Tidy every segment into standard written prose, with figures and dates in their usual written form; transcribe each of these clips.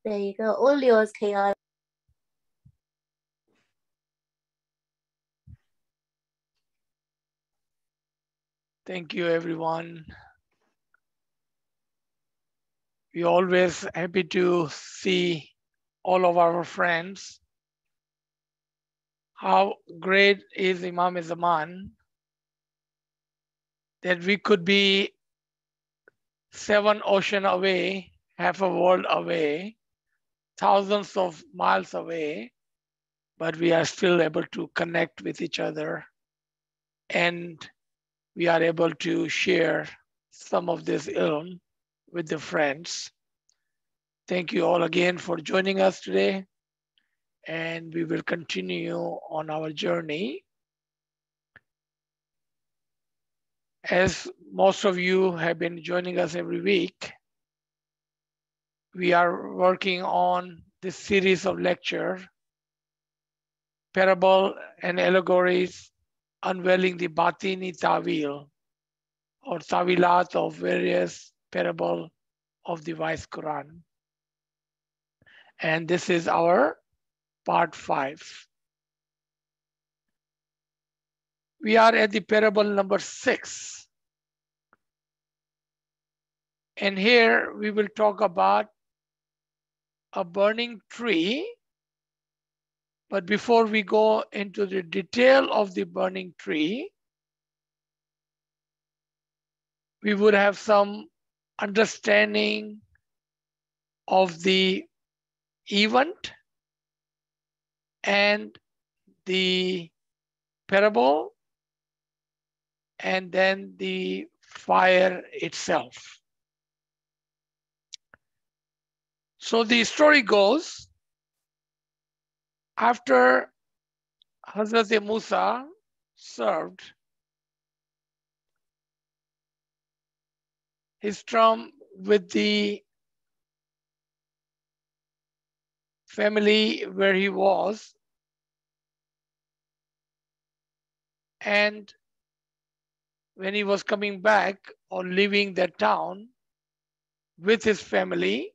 There you go. All yours, Ki. Thank you, everyone. We're always happy to see all of our friends. How great is Imam Zaman that we could be 7 oceans away, half a world away, thousands of miles away, but we are still able to connect with each other, and we are able to share some of this ilm with the friends. Thank you all again for joining us today, and we will continue on our journey. As most of you have been joining us every week, we are working on this series of lecture, Parable and Allegories, Unveiling the Batini Tawil, or Tawilat of various parable of the wise Quran. And this is our part 5. We are at the parable number 6. And here we will talk about a burning tree. But before we go into the detail of the burning tree, we would have some understanding of the event and the parable, and then the fire itself. So the story goes, after Hazrat Musa served his term with the family where he was, and when he was coming back or leaving that town with his family,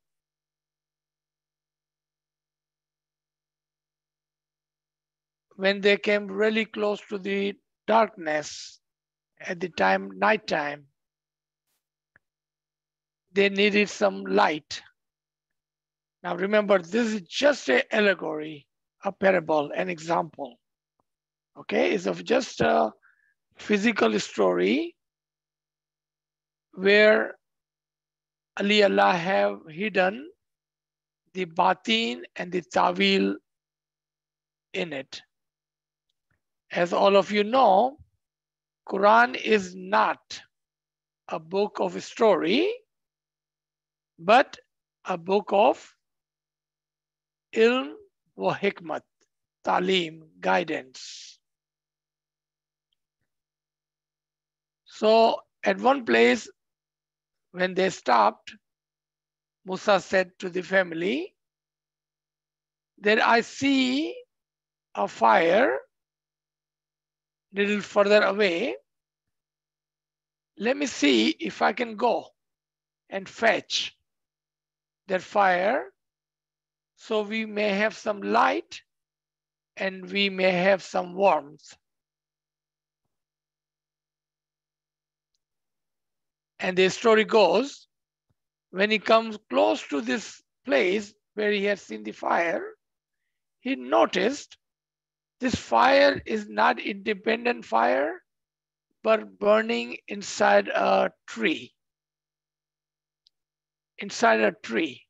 when they came really close to the darkness, at the time, nighttime, they needed some light. Now remember, this is just an allegory, a parable, an example. Okay, it's of just a physical story where Ali Allah have hidden the batin and the tawil in it. As all of you know, Quran is not a book of story, but a book of ilm wa hikmat, talim, guidance. So at one place, when they stopped, Musa said to the family that I see a fire a little further away. Let me see if I can go and fetch that fire so we may have some light and we may have some warmth. And the story goes, when he comes close to this place where he had seen the fire, he noticed this fire is not independent fire, but burning inside a tree. Inside a tree.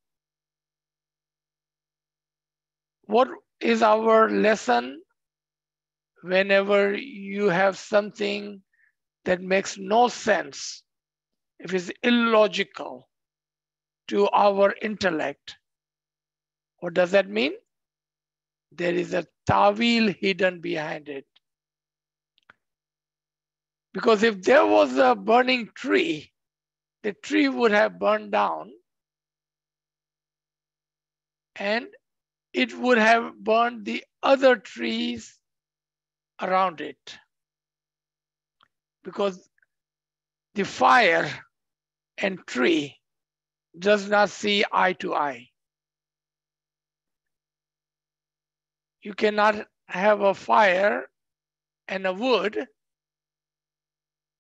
What is our lesson whenever you have something that makes no sense, if it's illogical to our intellect? What does that mean? There is a tawil hidden behind it. Because if there was a burning tree, the tree would have burned down and it would have burned the other trees around it. Because the fire and tree does not see eye to eye. you cannot have a fire and a wood,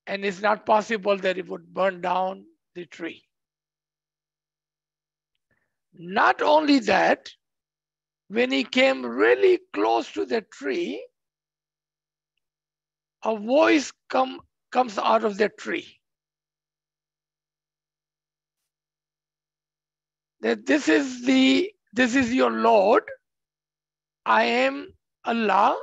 and it's not possible that it would burn down the tree. Not only that, when he came really close to the tree, a voice comes out of the tree. That this is your Lord. I am Allah,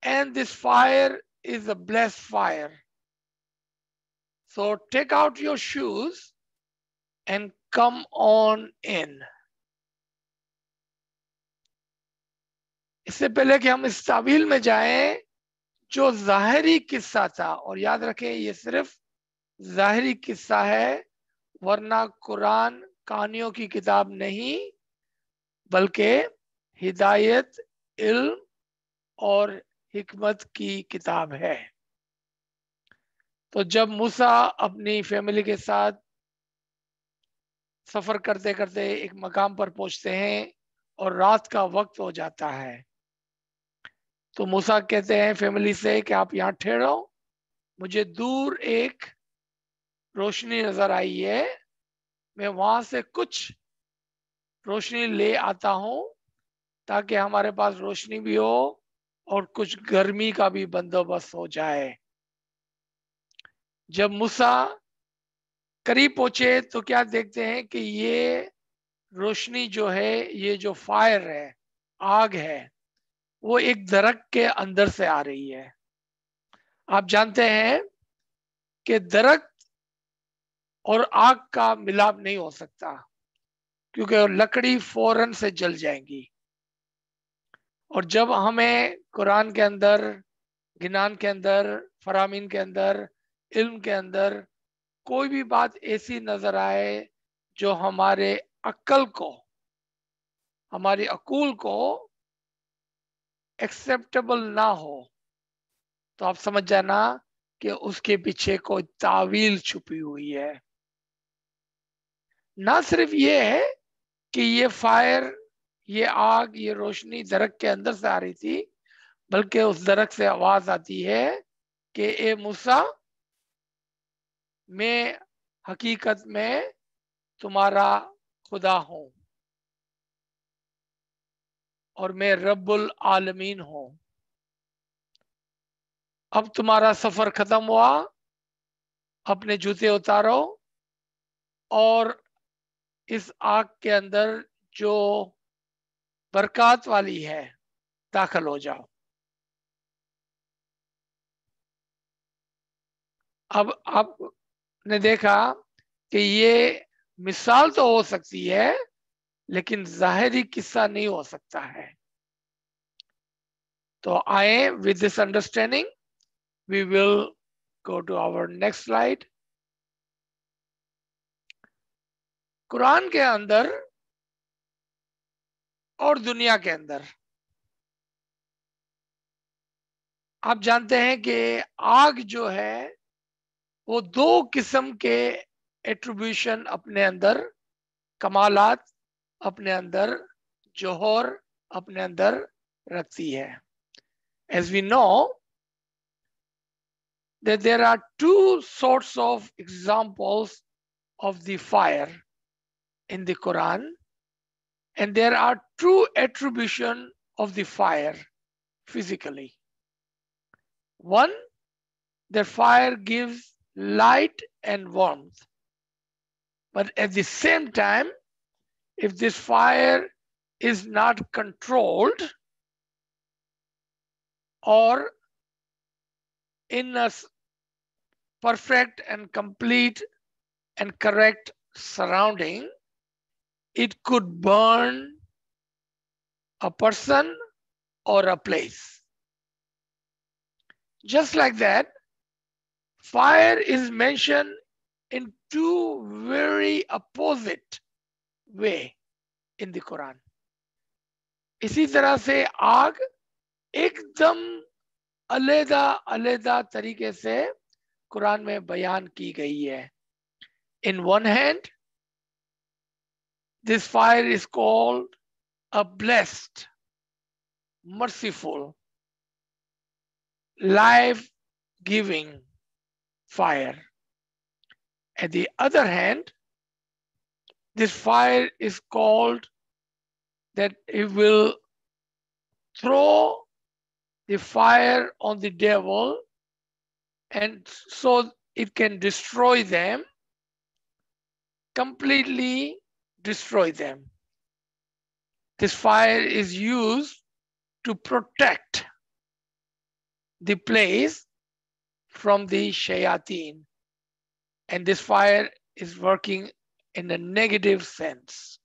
and this fire is a blessed fire. So take out your shoes and come on in. इससे पहले कि हम इस तावील में जाएं, जो ज़ाहिरी किस्सा था, और याद रखें ये सिर्फ ज़ाहिरी किस्सा है, वरना कुरान कहानियों की किताब नहीं, बल्कि हिदायत, इल्म और हिकमत की किताब है। तो जब मूसा अपनी फैमिली के साथ सफर करते करते एक मकाम पर पहुंचते हैं और रात का वक्त हो जाता है, तो मूसा कहते हैं फैमिली से कि आप यहाँ ठहरो, मुझे दूर एक रोशनी नजर आई है, मैं वहां से कुछ रोशनी ले आता हूं ताकि हमारे पास रोशनी भी हो और कुछ गर्मी का भी बंदोबस्त हो जाए। जब मूसा करीब पहुंचे तो क्या देखते हैं कि ये रोशनी जो है, ये जो फायर है, आग है, वो एक दरख्त के अंदर से आ रही है। आप जानते हैं कि दरख्त और आग का मिलाप नहीं हो सकता, क्योंकि लकड़ी फौरन से जल जाएंगी। और जब हमें कुरान के अंदर, गिनान के अंदर, फरामीन के अंदर, इल्म के अंदर कोई भी बात ऐसी नजर आए जो हमारे अक्ल को, हमारी अकूल को एक्सेप्टेबल ना हो, तो आप समझ जाना कि उसके पीछे कोई तावील छुपी हुई है। ना सिर्फ ये है कि ये फायर, ये आग, ये रोशनी दरख्त के अंदर से आ रही थी, बल्कि उस दरख्त से आवाज आती है कि ए मूसा, मैं हकीकत में तुम्हारा खुदा हूं और मैं रब्बुल आलमीन हूं। अब तुम्हारा सफर खत्म हुआ, अपने जूते उतारो और इस आग के अंदर जो बरकत वाली है दाखिल हो जाओ। अब आपने देखा कि ये मिसाल तो हो सकती है, लेकिन जाहिरी किस्सा नहीं हो सकता है। तो आए, with this understanding we will go to our next slide. Quran के अंदर और दुनिया के अंदर आप जानते हैं कि आग जो है वो दो किस्म के एट्रीब्यूशन अपने अंदर, कमालात अपने अंदर, जोहर अपने अंदर रखती है। As we know that there are two sorts of examples of the fire in the Quran, and there are true attribution of the fire physically. One, the fire gives light and warmth, but at the same time, if this fire is not controlled or in a perfect and complete and correct surrounding, it could burn a person or a place. Just like that, fire is mentioned in two very opposite way in the Quran. इसी तरह से आग एकदम अलग अलग तरीके से कुरान में बयान की गई है। In one hand, this fire is called a blessed, merciful, life-giving fire. At the other hand, this fire is called that it will throw the fire on the devil, and so it can destroy them, completely destroy them. This fire is used to protect the place from the shayateen, and this fire is working in a negative sense.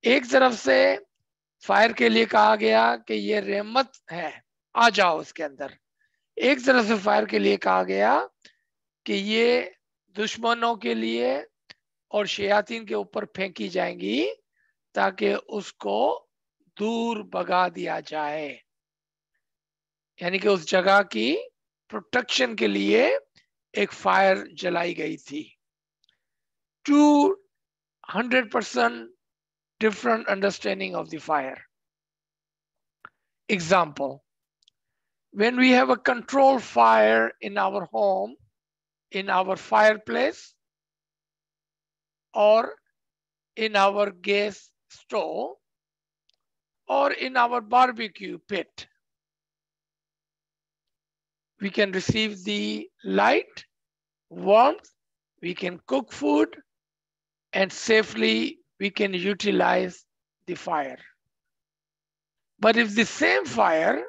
एक तरफ से fire के लिए कहा गया कि ये रहमत है, आ जाओ इसके अंदर. एक तरफ से फायर के लिए कहा गया कि ये दुश्मनों के लिए और शयातीन के ऊपर फेंकी जाएंगी ताकि उसको दूर भगा दिया जाए. यानी कि उस जगह की प्रोटेक्शन के लिए एक फायर जलाई गई थी. 200% different understanding of the fire. Example, when we have a controlled fire in our home, in our fireplace, or in our gas stove, or in our barbecue pit, we can receive the light, warmth, we can cook food, and safely we can utilize the fire. But if the same fire,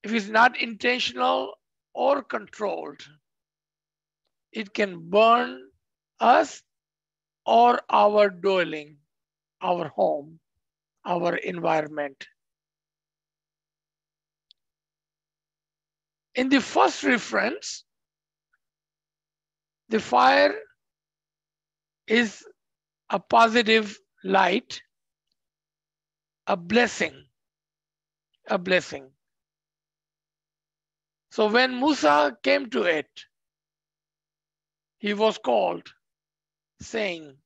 if it's not intentional or controlled, it can burn us or our dwelling, our home, our environment. In the first reference, the fire is a positive light, a blessing, a blessing. So when Musa came to it, he was called, saying,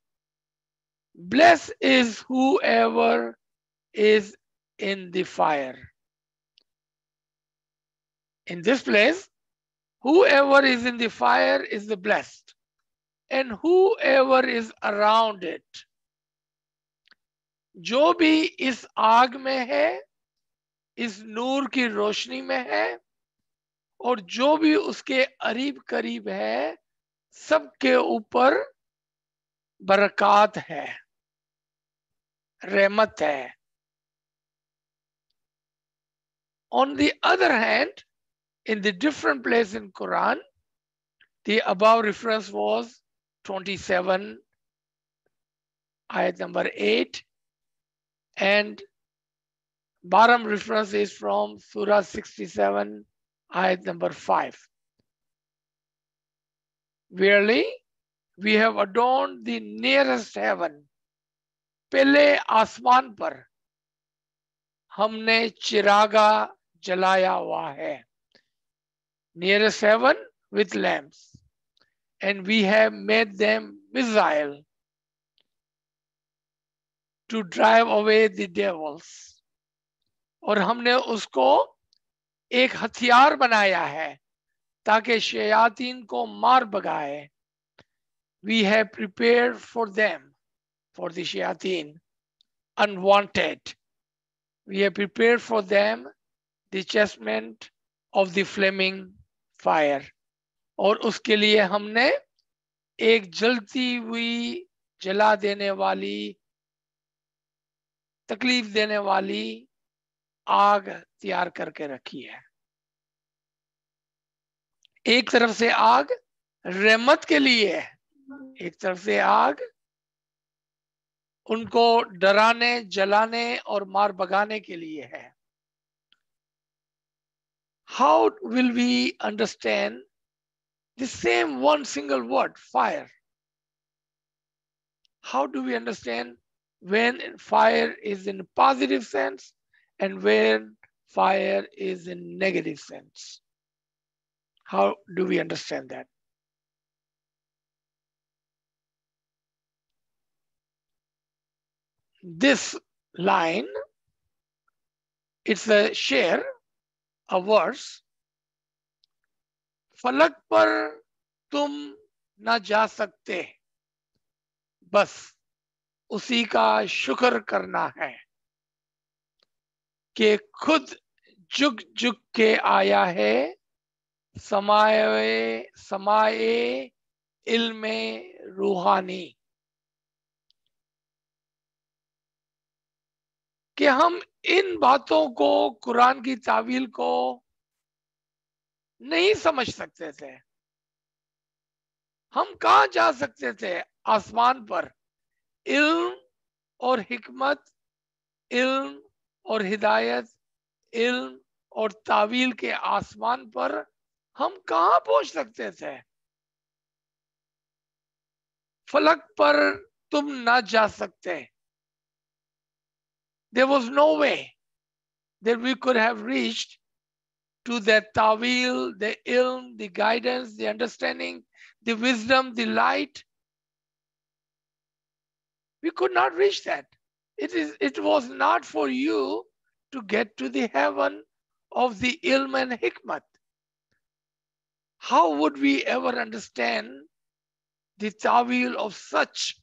"Blessed is whoever is in the fire." In this place, whoever is in the fire is the blessed, and whoever is around it. जो भी इस आग में है, इस नूर की रोशनी में है, और जो भी उसके करीब करीब है, सबके ऊपर बरकत है, रहमत है. On the other hand, in the different place in Quran, the above reference was 27, ayat number 8, and bottom reference is from Surah 67, ayat number 5. Verily, we have adorned the nearest heaven. पहले आसमान पर हमने चिरागा जलाया हुआ है. Nearest heaven with lamps, and we have made them missile to drive away the devils. और हमने उसको एक हथियार बनाया है ताकि शयातीन को मार भगाए. We have prepared for them, for the shayateen, unwanted. We have prepared for them the chastisement of the flaming fire. और उसके लिए हमने एक जलती हुई, जला देने वाली, तकलीफ देने वाली आग तैयार करके रखी है. एक तरफ से आग रहमत के लिए है, एक तरफ से आग उनको डराने, जलाने और मार भगाने के लिए है. How will we understand the same one single word, fire? How do we understand when fire is in positive sense and when fire is in negative sense? How do we understand that? this line, it's a share, a verse. फलक पर तुम न जा सकते, बस उसी का शुक्र करना है कि खुद जुग जुग के आया है समाए समाए इल्मे रूहानी। कि हम इन बातों को, कुरान की तावील को नहीं समझ सकते थे। हम कहाँ जा सकते थे? आसमान पर। इल्म और हिकमत, इल्म और हिदायत, इल्म और तावील के आसमान पर हम कहाँ पहुंच सकते थे? फलक पर तुम ना जा सकते। There was no way that we could have reached to that tawil, the ilm, the guidance, the understanding, the wisdom, the light. We could not reach that. It was not for you to get to the heaven of the ilm and hikmat. How would we ever understand the tawil of such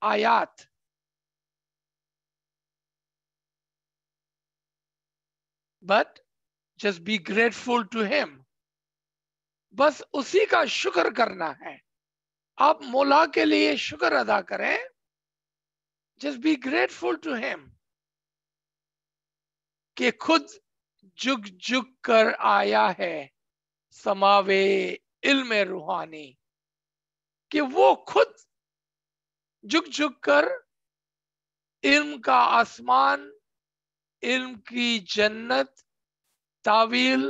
ayat? But just be grateful to him. बस उसी का शुक्र करना है। आप मौला के लिए शुक्र अदा करें। Just be grateful to him कि खुद जुग जुग कर आया है समावे इल्म रूहानी। कि वो खुद जुग जुग कर इल्म का आसमान, इल्म की जन्नत, तावील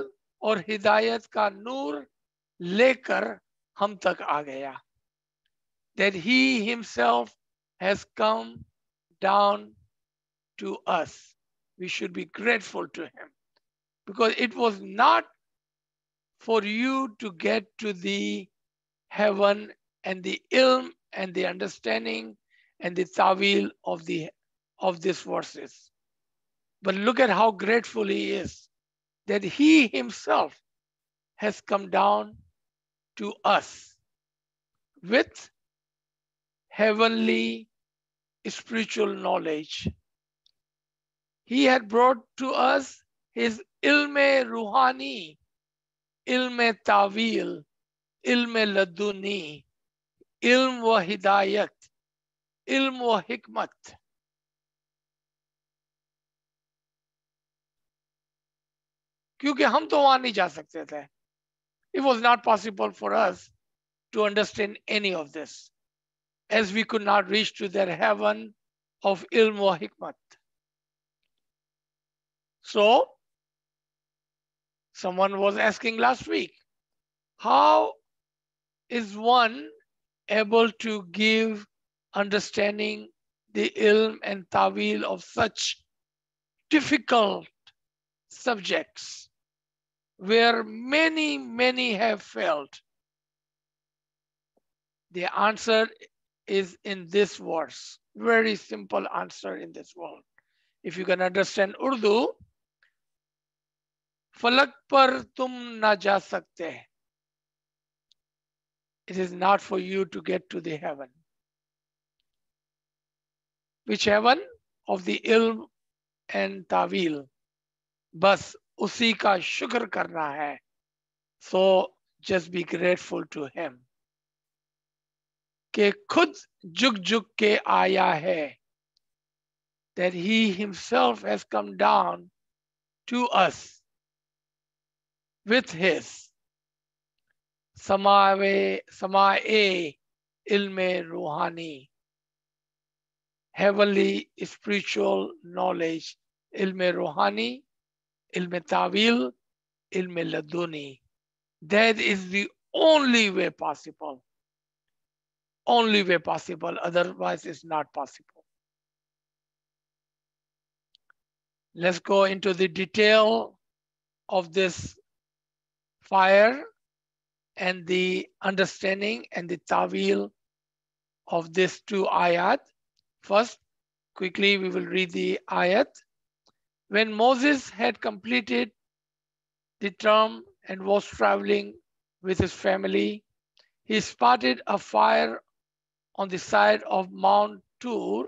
और हिदायत का नूर लेकर हम तक आ गया। That he himself has come down to us. We should be grateful to him because it was not for you to get to the heaven and the ilm and the understanding and the tawil of these verses. But look at how grateful he is that he himself has come down to us with heavenly spiritual knowledge. He had brought to us his ilme ruhani, ilme tawil, ilme laduni, ilm wa hidayat, ilm wa hikmat. क्योंकि हम तो वहां नहीं जा सकते थे. It was not possible for us to understand any of this, as we could not reach to that heaven of ilm wa hikmat. So, someone was asking last week, how is one able to give understanding the ilm and tawil of such difficult subjects where many have failed? The answer is in this verse. Very simple answer in this world. If you can understand Urdu, फलक पर तुम ना जा सकते. It is not for you to get to the heaven. Which heaven? Of the ilm and tawil. बस उसी का शुक्र करना है. So just be grateful to him. कि खुद जुग जुग के आया है. That he himself has come down to us with his समाए ilme ruhani, heavenly spiritual knowledge, ilme ruhani, ilme tawil, ilme laduni. That is the only way possible. Only way possible, otherwise it's not possible. Let's go into the detail of this fire and the understanding and the tawil of these two ayat. First, Quickly, we will read the ayat. When Moses had completed the term and was traveling with his family, he spotted a fire on the side of Mount Tur,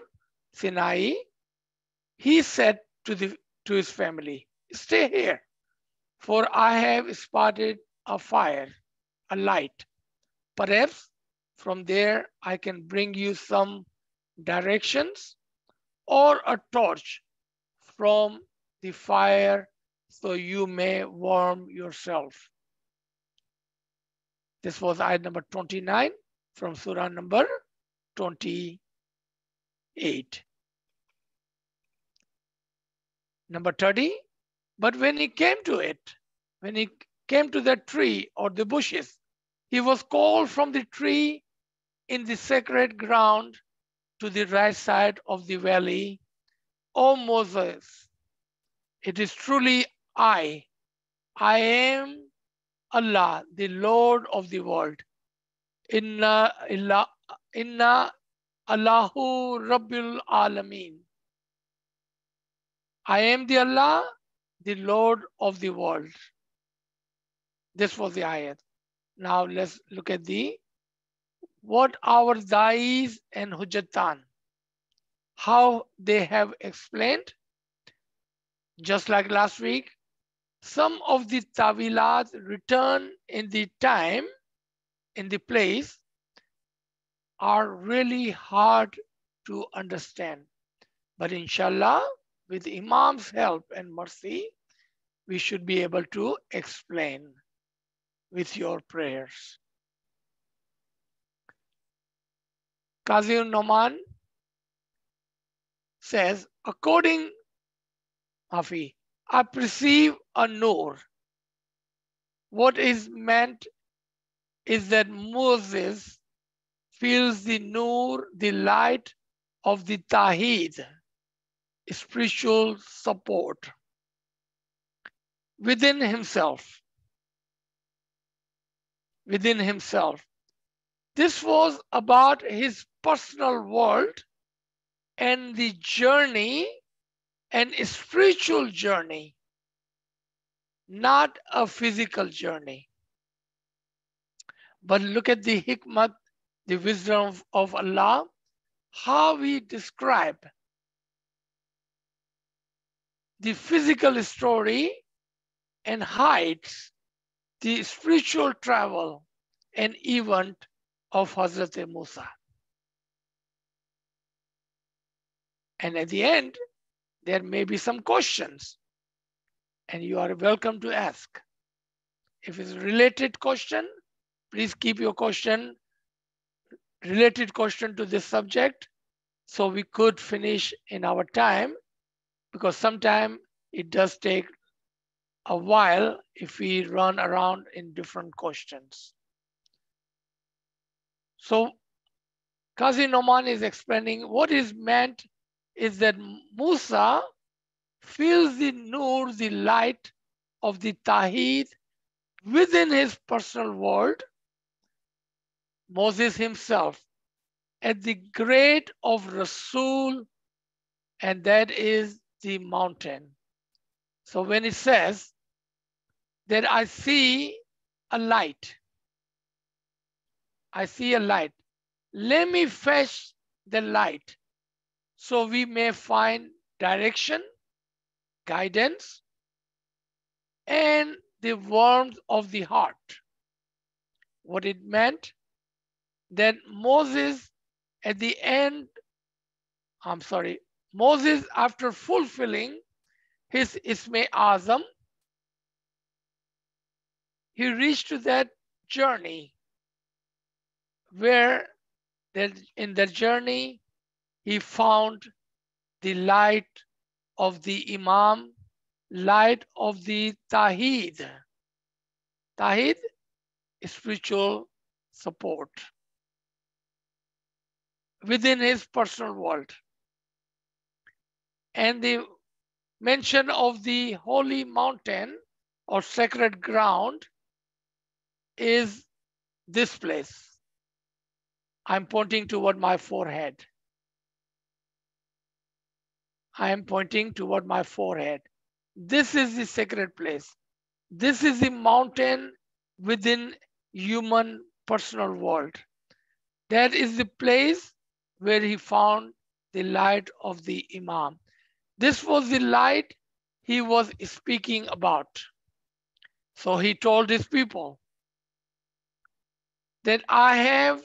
Sinai. He said to his family, "Stay here, for I have spotted a fire, a light. Perhaps from there I can bring you some directions or a torch from the fire so you may warm yourself." This was ayat number 29 from surah number 28. Number 30. But when he came to it, when he came to that tree or the bushes, he was called from the tree in the sacred ground to the right side of the valley. "O Moses, it is truly I am Allah, the Lord of the world. Inna Allahu Rabbil Alameen. I am the Allah, the Lord of the world." This was the ayat. Now let's look at what our Dais and Hujjatan, how they have explained. Just like last week, some of the tawilat return in the time, in the place, are really hard to understand. But inshallah, with Imam's help and mercy, we should be able to explain with your prayers. Qazi Noman says, according Hafi, I perceive a nur. What is meant is that Moses feels the nur, the light of the Tawheed, spiritual support within himself. Within himself. This was about his personal world and the journey, and a spiritual journey, not a physical journey. But look at the hikmat, the wisdom of Allah, how we describe the physical story and hides the spiritual travel and event of Hazrat Musa. And at the end, there may be some questions, and you are welcome to ask. If it's a related question, please keep your question, related question to this subject, so we could finish in our time, because sometimes it does take a while if we run around in different questions. So Qazi Noman is explaining what is meant is that Musa feels the nur, the light of the Tawheed within his personal world. Moses himself at the grade of Rasul, and that is the mountain. So when it says that I see a light, I see a light, let me fetch the light so we may find direction, guidance, and the warmth of the heart. What it meant, that Moses at the end, Moses, after fulfilling his Isme Azam, he reached to that journey where in that journey he found the light of the Imam, light of the Tawheed. Tawheed, spiritual support within his personal world. And the mention of the holy mountain or sacred ground is this place. I'm pointing toward my forehead. I am pointing toward my forehead. This is the sacred place. This is the mountain within human personal world. That is the place where he found the light of the Imam. This was the light he was speaking about. So he told his people that I have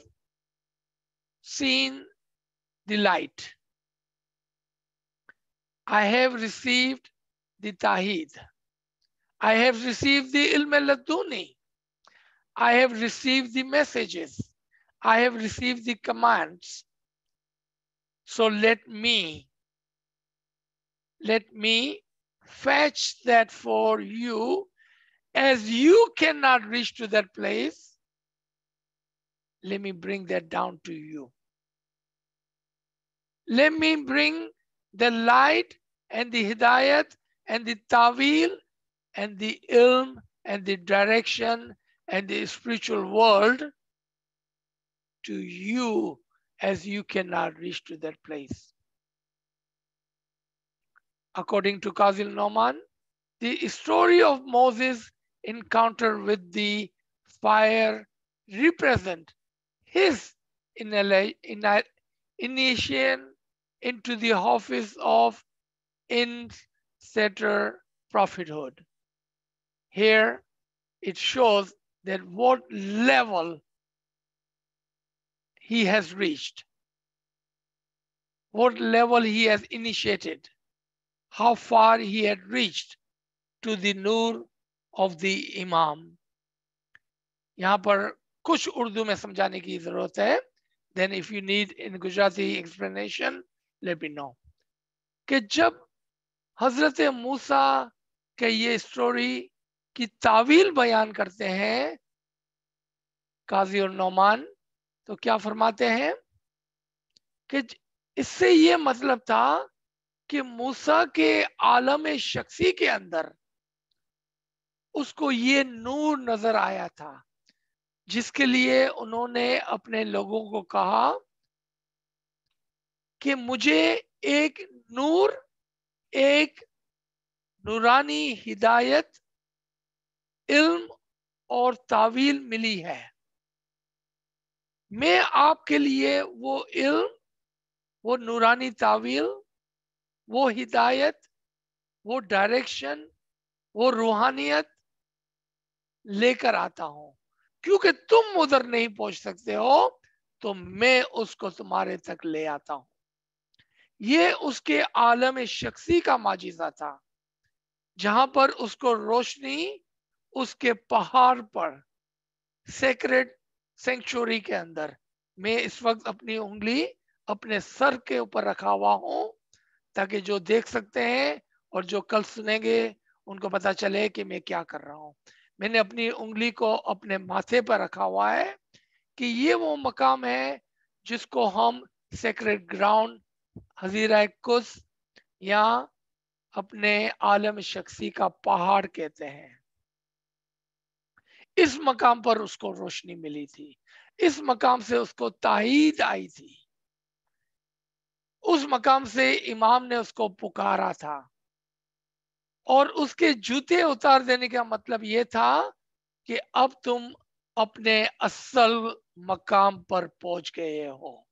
seen the light. I have received the Tawheed. I have received the Ilm al-Laduni. I have received the messages. I have received the commands. So let me fetch that for you. As you cannot reach to that place, let me bring that down to you. Let me bring the light and the hidayat and the tawil and the ilm and the direction and the spiritual world to you as you cannot reach to that place. According to Kazil Noman, the story of Moses' encounter with the fire represent his initiation into the office of in-setter prophethood. Here it shows that what level he has reached, what level he has initiated, how far he had reached to the nur of the Imam. यहाँ पर कुछ उर्दू में समझाने की जरूरत है. Then if you need in Gujarati explanation, let me know. कि जब हजरत मूसा के ये स्टोरी की तावील बयान करते हैं काजी और नौमान, तो क्या फरमाते हैं कि इससे ये मतलब था कि मूसा के आलम शख्सी के अंदर उसको ये नूर नजर आया था, जिसके लिए उन्होंने अपने लोगों को कहा कि मुझे एक नूर, एक नूरानी हिदायत, इल्म और तावील मिली है. मैं आपके लिए वो इल्म, वो नूरानी तावील, वो हिदायत, वो डायरेक्शन, वो रूहानियत लेकर आता हूं. क्योंकि तुम उधर नहीं पहुंच सकते हो तो मैं उसको तुम्हारे तक ले आता हूं. ये उसके आलम शख्सी का माजिजा था, जहां पर उसको रोशनी उसके पहाड़ पर सेक्रेट सेंचुरी के अंदर, मैं इस वक्त अपनी उंगली अपने सर के ऊपर रखा हुआ हूं ताकि जो देख सकते हैं और जो कल सुनेंगे उनको पता चले कि मैं क्या कर रहा हूं. मैंने अपनी उंगली को अपने माथे पर रखा हुआ है कि ये वो मकाम है जिसको हम सेक्रेट ग्राउंड, हजीरा कुस या अपने आलम शख्सी का पहाड़ कहते हैं. इस मकाम पर उसको रोशनी मिली थी, इस मकाम से उसको ताहीद आई थी, उस मकाम से इमाम ने उसको पुकारा था और उसके जूते उतार देने का मतलब ये था कि अब तुम अपने असल मकाम पर पहुंच गए हो.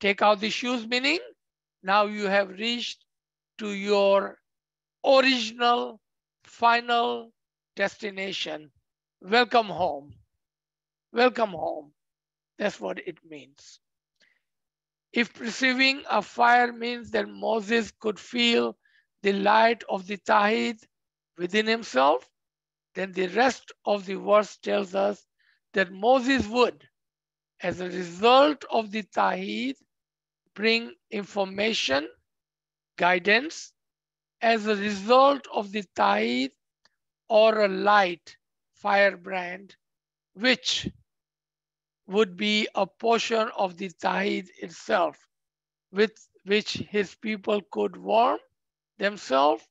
Take out the shoes, meaning now you have reached to your original, final destination. Welcome home. Welcome home. That's what it means. If perceiving a fire means that Moses could feel the light of the Tawheed within himself, then the rest of the verse tells us that Moses would, as a result of the Tawheed, bring information, guidance, as a result of the Tawheed, or a light firebrand, which would be a portion of the Tawheed itself, with which his people could warm themselves.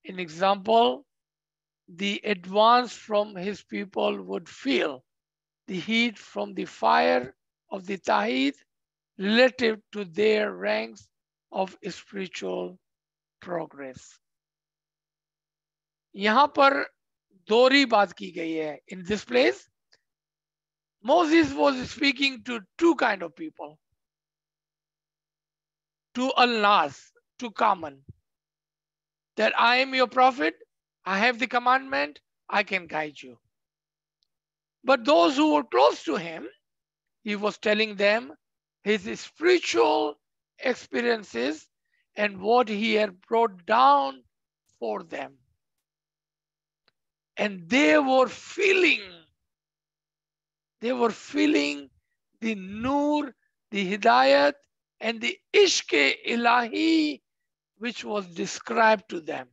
In example, the advance from his people would feel the heat from the fire of the Tawheed relative to their ranks of spiritual progress. यहां पर दोहरी बात की गई है. In this place, Moses was speaking to two kind of people. To al-Nas, to common. That I am your prophet, I have the commandment, I can guide you. But those who were close to him, he was telling them his spiritual experiences and what he had brought down for them. And they were feeling the nur, the hidayat, and the ishq ilahi which was described to them.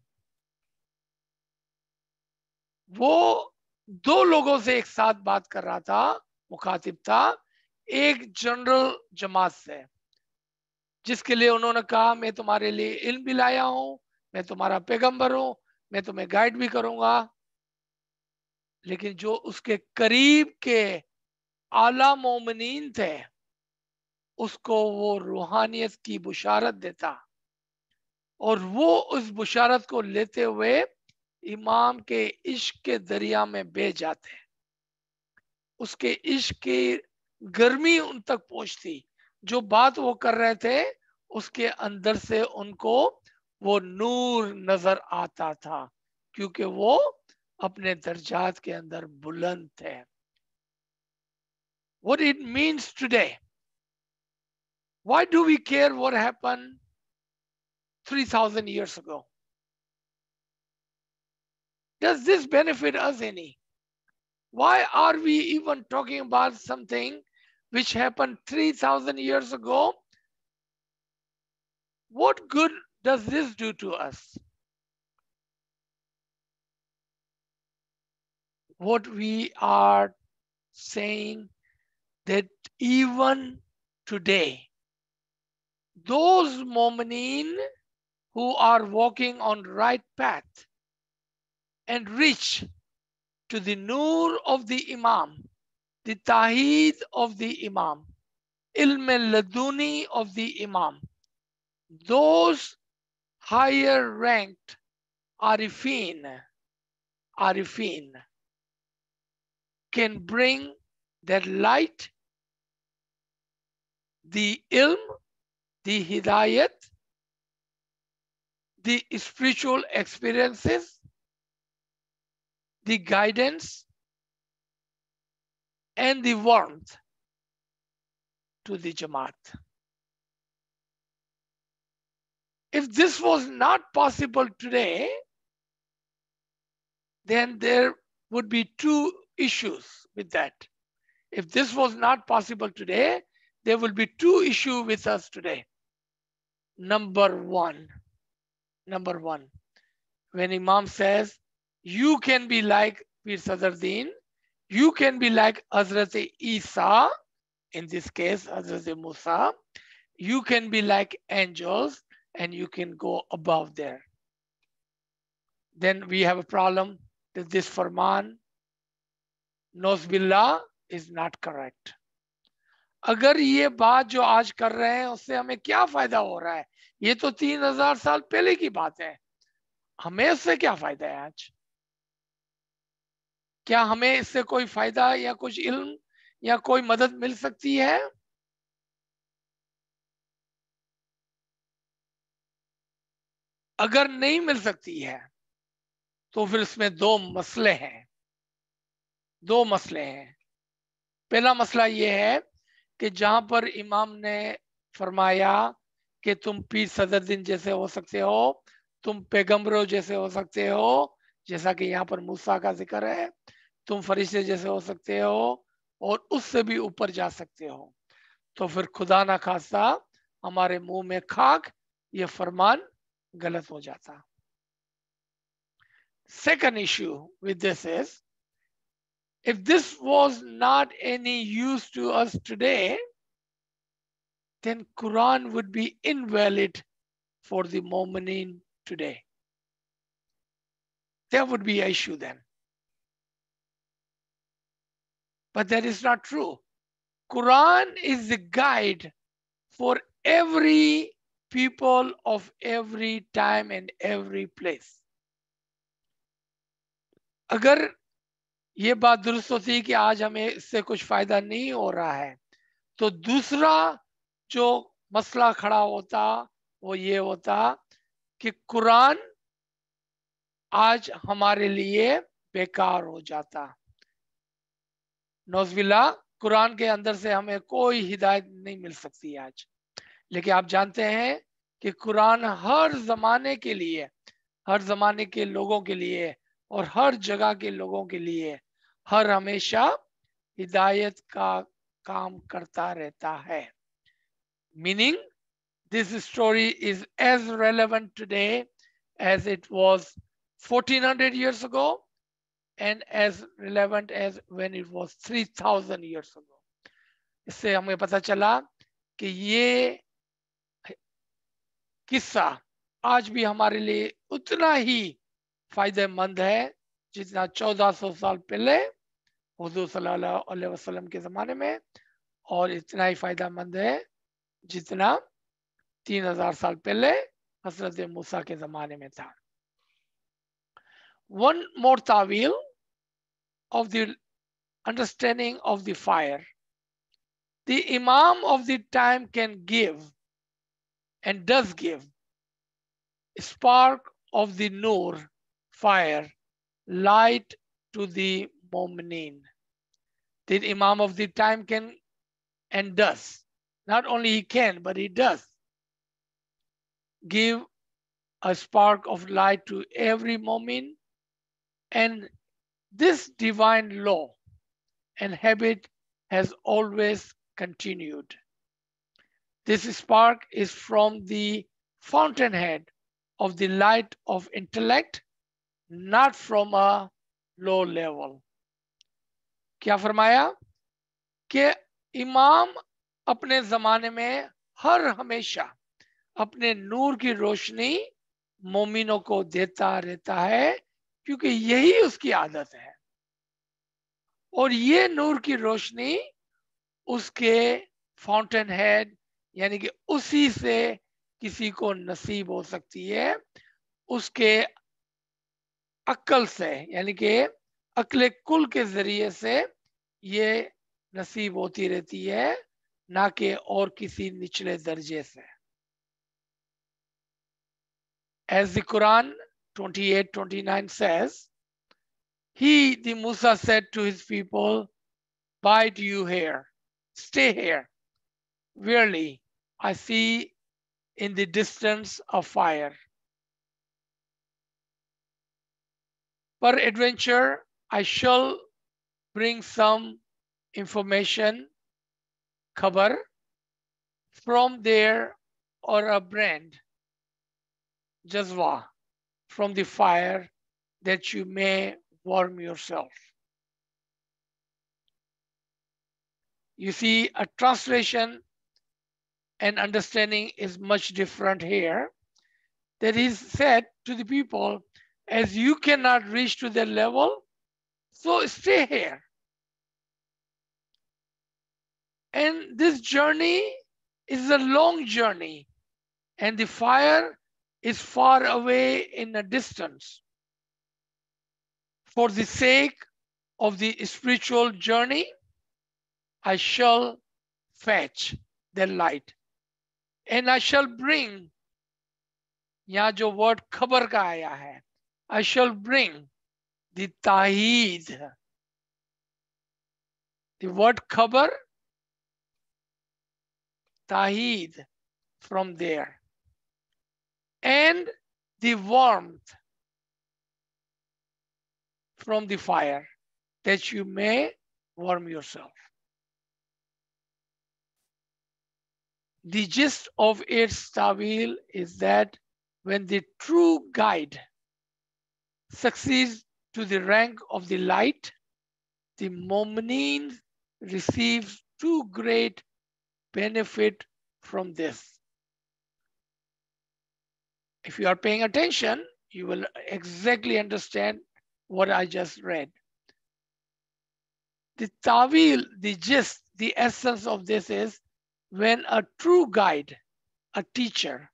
वो दो लोगों से एक साथ बात कर रहा था, मुखातिब था, एक जनरल जमात से, जिसके लिए उन्होंने कहा मैं तुम्हारे लिए इल्म भी लाया हूं, मैं तुम्हारा पैगंबर हूं, मैं तुम्हें गाइड भी करूंगा. लेकिन जो उसके करीब के आला मोमिनीन थे, उसको वो रूहानियत की बुशारत देता और वो उस बुशारत को लेते हुए इमाम के इश्क के दरिया में बह जाते. उसके इश्क की गर्मी उन तक पहुंचती. जो बात वो कर रहे थे उसके अंदर से उनको वो नूर नजर आता था, क्योंकि वो अपने दर्जात के अंदर बुलंद थे. What it means today? Why do we care what happened 3,000 years ago? Does this benefit us any? Why are we even talking about something which happened 3,000 years ago? What good does this do to us? What we are saying that even today, those mu'mineen who are walking on right path and reach to the nur of the Imam, the Taheed of the Imam, Ilm al-Laduni of the Imam, those higher ranked Arifin can bring that light, the ilm, the hidayat, the spiritual experiences, the guidance, and the warmth to the Jamaat. If this was not possible today, then there would be two issues with that. If this was not possible today, there will be two issues with us today. Number one, when Imam says, you can be like Pir Sadruddin, you can be like Hazrat Isa, in this case, Hazrat Musa, you can be like angels and you can go above there. Then we have a problem that this farman, Nozbillah, is not correct. अगर ये बात जो आज कर रहे हैं उससे हमें क्या फायदा हो रहा है? ये तो 3000 साल पहले की बात है. हमें उससे क्या फायदा है आज? क्या हमें इससे कोई फायदा या कुछ इल्म या कोई मदद मिल सकती है? अगर नहीं मिल सकती है तो फिर इसमें दो मसले हैं. पहला मसला ये है कि जहां पर इमाम ने फरमाया कि तुम पीर सदरुद्दीन जैसे हो सकते हो, तुम पैगंबरों जैसे हो सकते हो, जैसा कि यहाँ पर मूसा का जिक्र है, तुम फरिश्ते जैसे हो सकते हो और उससे भी ऊपर जा सकते हो, तो फिर खुदा ना खास्ता हमारे मुंह में खाक, ये फरमान गलत हो जाता. Second issue with this is, if this was not any use to us today, then Quran would be invalid for the Mu'mineen today. There would be an issue then. But that is not true. Quran is the guide for every people of every time and every place. अगर ये बात दुरुस्त होती कि आज हमें इससे कुछ फायदा नहीं हो रहा है, तो दूसरा जो मसला खड़ा होता वो ये होता कि कुरान आज हमारे लिए बेकार हो जाता। नौज़बिल्ला, कुरान के अंदर से हमें कोई हिदायत नहीं मिल सकती आज। लेकिन आप जानते हैं कि कुरान हर जमाने के लिए, हर जमाने के लोगों के लिए और हर जगह के लोगों के लिए हर हमेशा हिदायत का काम करता रहता है। Meaning this story is as relevant today as it was 1400 years ago and as relevant as when it was 3000 years ago. इससे हमें पता चला कि ये किस्सा आज भी हमारे लिए उतना ही फायदेमंद है जितना 1400 साल पहले हुजूर सल्लल्लाहु अलैहि वसल्लम के ज़माने में, और इतना ही फायदेमंद है जितना 3000 साल पहले हजरत मूसा के ज़माने में था। One more tawil of the understanding of the fire. The Imam of the time can give and does give spark of the nur, fire, light to the mu'minin. The Imam of the time can and does, not only he can, but he does give a spark of light to every mu'min, and this divine law and habit has always continued. This spark is from the fountainhead of the light of intellect, not from a low level. क्या फरमाया कि इमाम अपने जमाने में हर हमेशा अपने नूर की रोशनी मोमिनों को देता रहता है, क्योंकि यही उसकी आदत है। और ये नूर की रोशनी उसके फाउंटेन हेड यानी कि उसी से किसी को नसीब हो सकती है, उसके अक्ल से यानी कि अक्ल कुल के जरिए से ये नसीब होती रहती है, ना कि और किसी निचले दर्जे से। As the Quran 28:29 says, he, the Musa, said to his people, "Bide you here, stay here. Verily, I see in the distance a fire. Peradventure, I shall bring some information, khabar, from there, or a brand, jazwa, from the fire, that you may warm yourself." You see, a translation and understanding is much different here. That is said to the people, as you cannot reach to their level, so stay here. And this journey is a long journey, and the fire is far away in a distance. For the sake of the spiritual journey, I shall fetch the light, and I shall bring, यहाँ जो word खबर का आया है, I shall bring the ताहीद. The word खबर, ताहीद, from there, and the warmth from the fire, that you may warm yourself. The gist of its tawil is that when the true guide succeeds to the rank of the light, the mu'mineen receives two great benefit from this. If you are paying attention, you will exactly understand what I just read. The tawil, the gist, the essence of this is when a true guide, a teacher,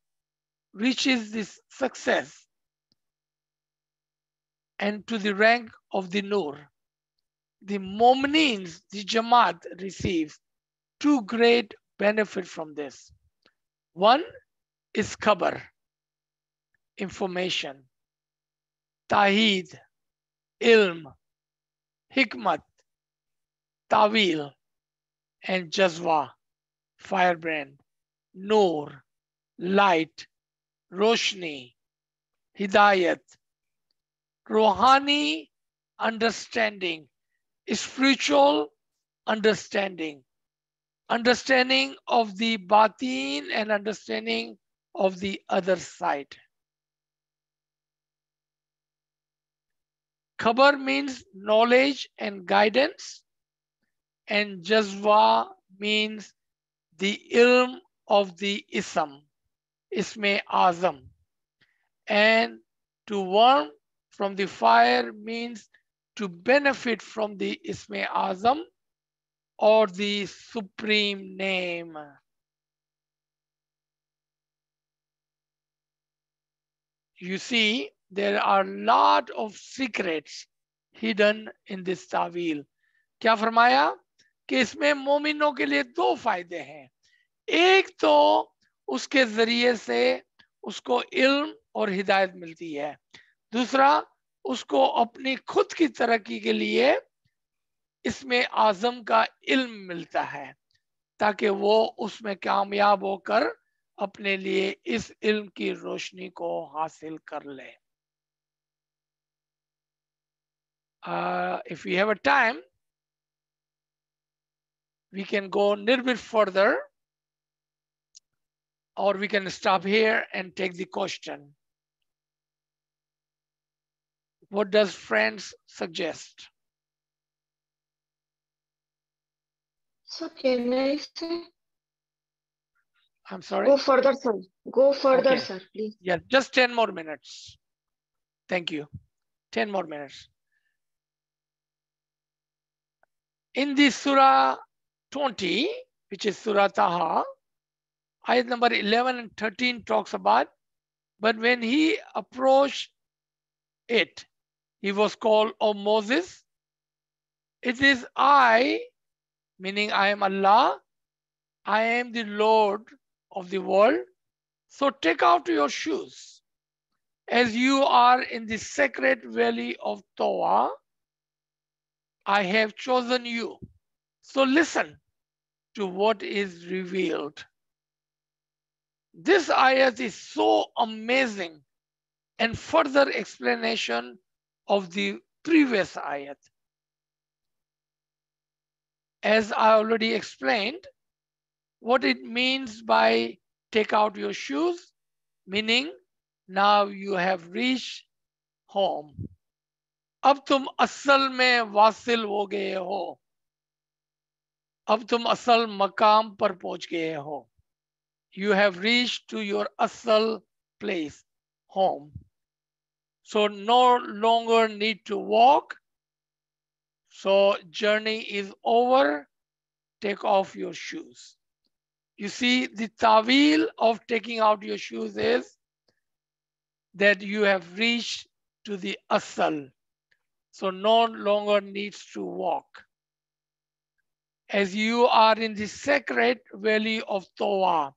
reaches this success and to the rank of the Nur, the Mu'minins, the Jamaat receives two great benefit from this. One is khabar, information, tahid, ilm, hikmat, tawil, and jazwa, firebrand, nur, light, roshni, hidayat, rohani, understanding, spiritual understanding, understanding of the batin and understanding of the other side. Khabar means knowledge and guidance, and jazwa means the ilm of the isme azam. And to warm from the fire means to benefit from the isme azam or the supreme name. You see, there are a lot of secrets hidden in this tawil. क्या फरमाया कि इसमें मोमिनों के लिए दो फायदे हैं. एक तो उसके जरिए से उसको इल्म और हिदायत मिलती है. दूसरा, उसको अपनी खुद की तरक्की के लिए इसमें आजम का इल्म मिलता है ताकि वो उसमें कामयाब होकर अपने लिए इस इल्म की रोशनी को हासिल कर ले. If we have a time, we can go a little bit further, or we can stop here and take the question. What does friends suggest? So can I say? I'm sorry? Go further, sir. Go further, Okay. sir, please. Yeah, just 10 more minutes. Thank you. 10 more minutes. In the Surah 20, which is Surah Taha, ayat number 11 and 13 talks about, but when he approached it, he was called, O Moses, it is I, meaning I am Allah, I am the Lord of the world. So take out your shoes. As you are in the sacred valley of Toa, I have chosen you. So listen to what is revealed. This ayat is so amazing and further explanation of the previous ayat. As I already explained, what it means by take out your shoes, meaning now you have reached home. अब तुम असल में Vasil हो गए हो. अब तुम असल मकाम पर पहुंच गए हो. You have reached to your asal place, home. So no longer need to walk. So journey is over. Take off your shoes. You see, the tawil of taking out your shoes is that you have reached to the asal. So no longer needs to walk. As you are in the sacred valley of Toa,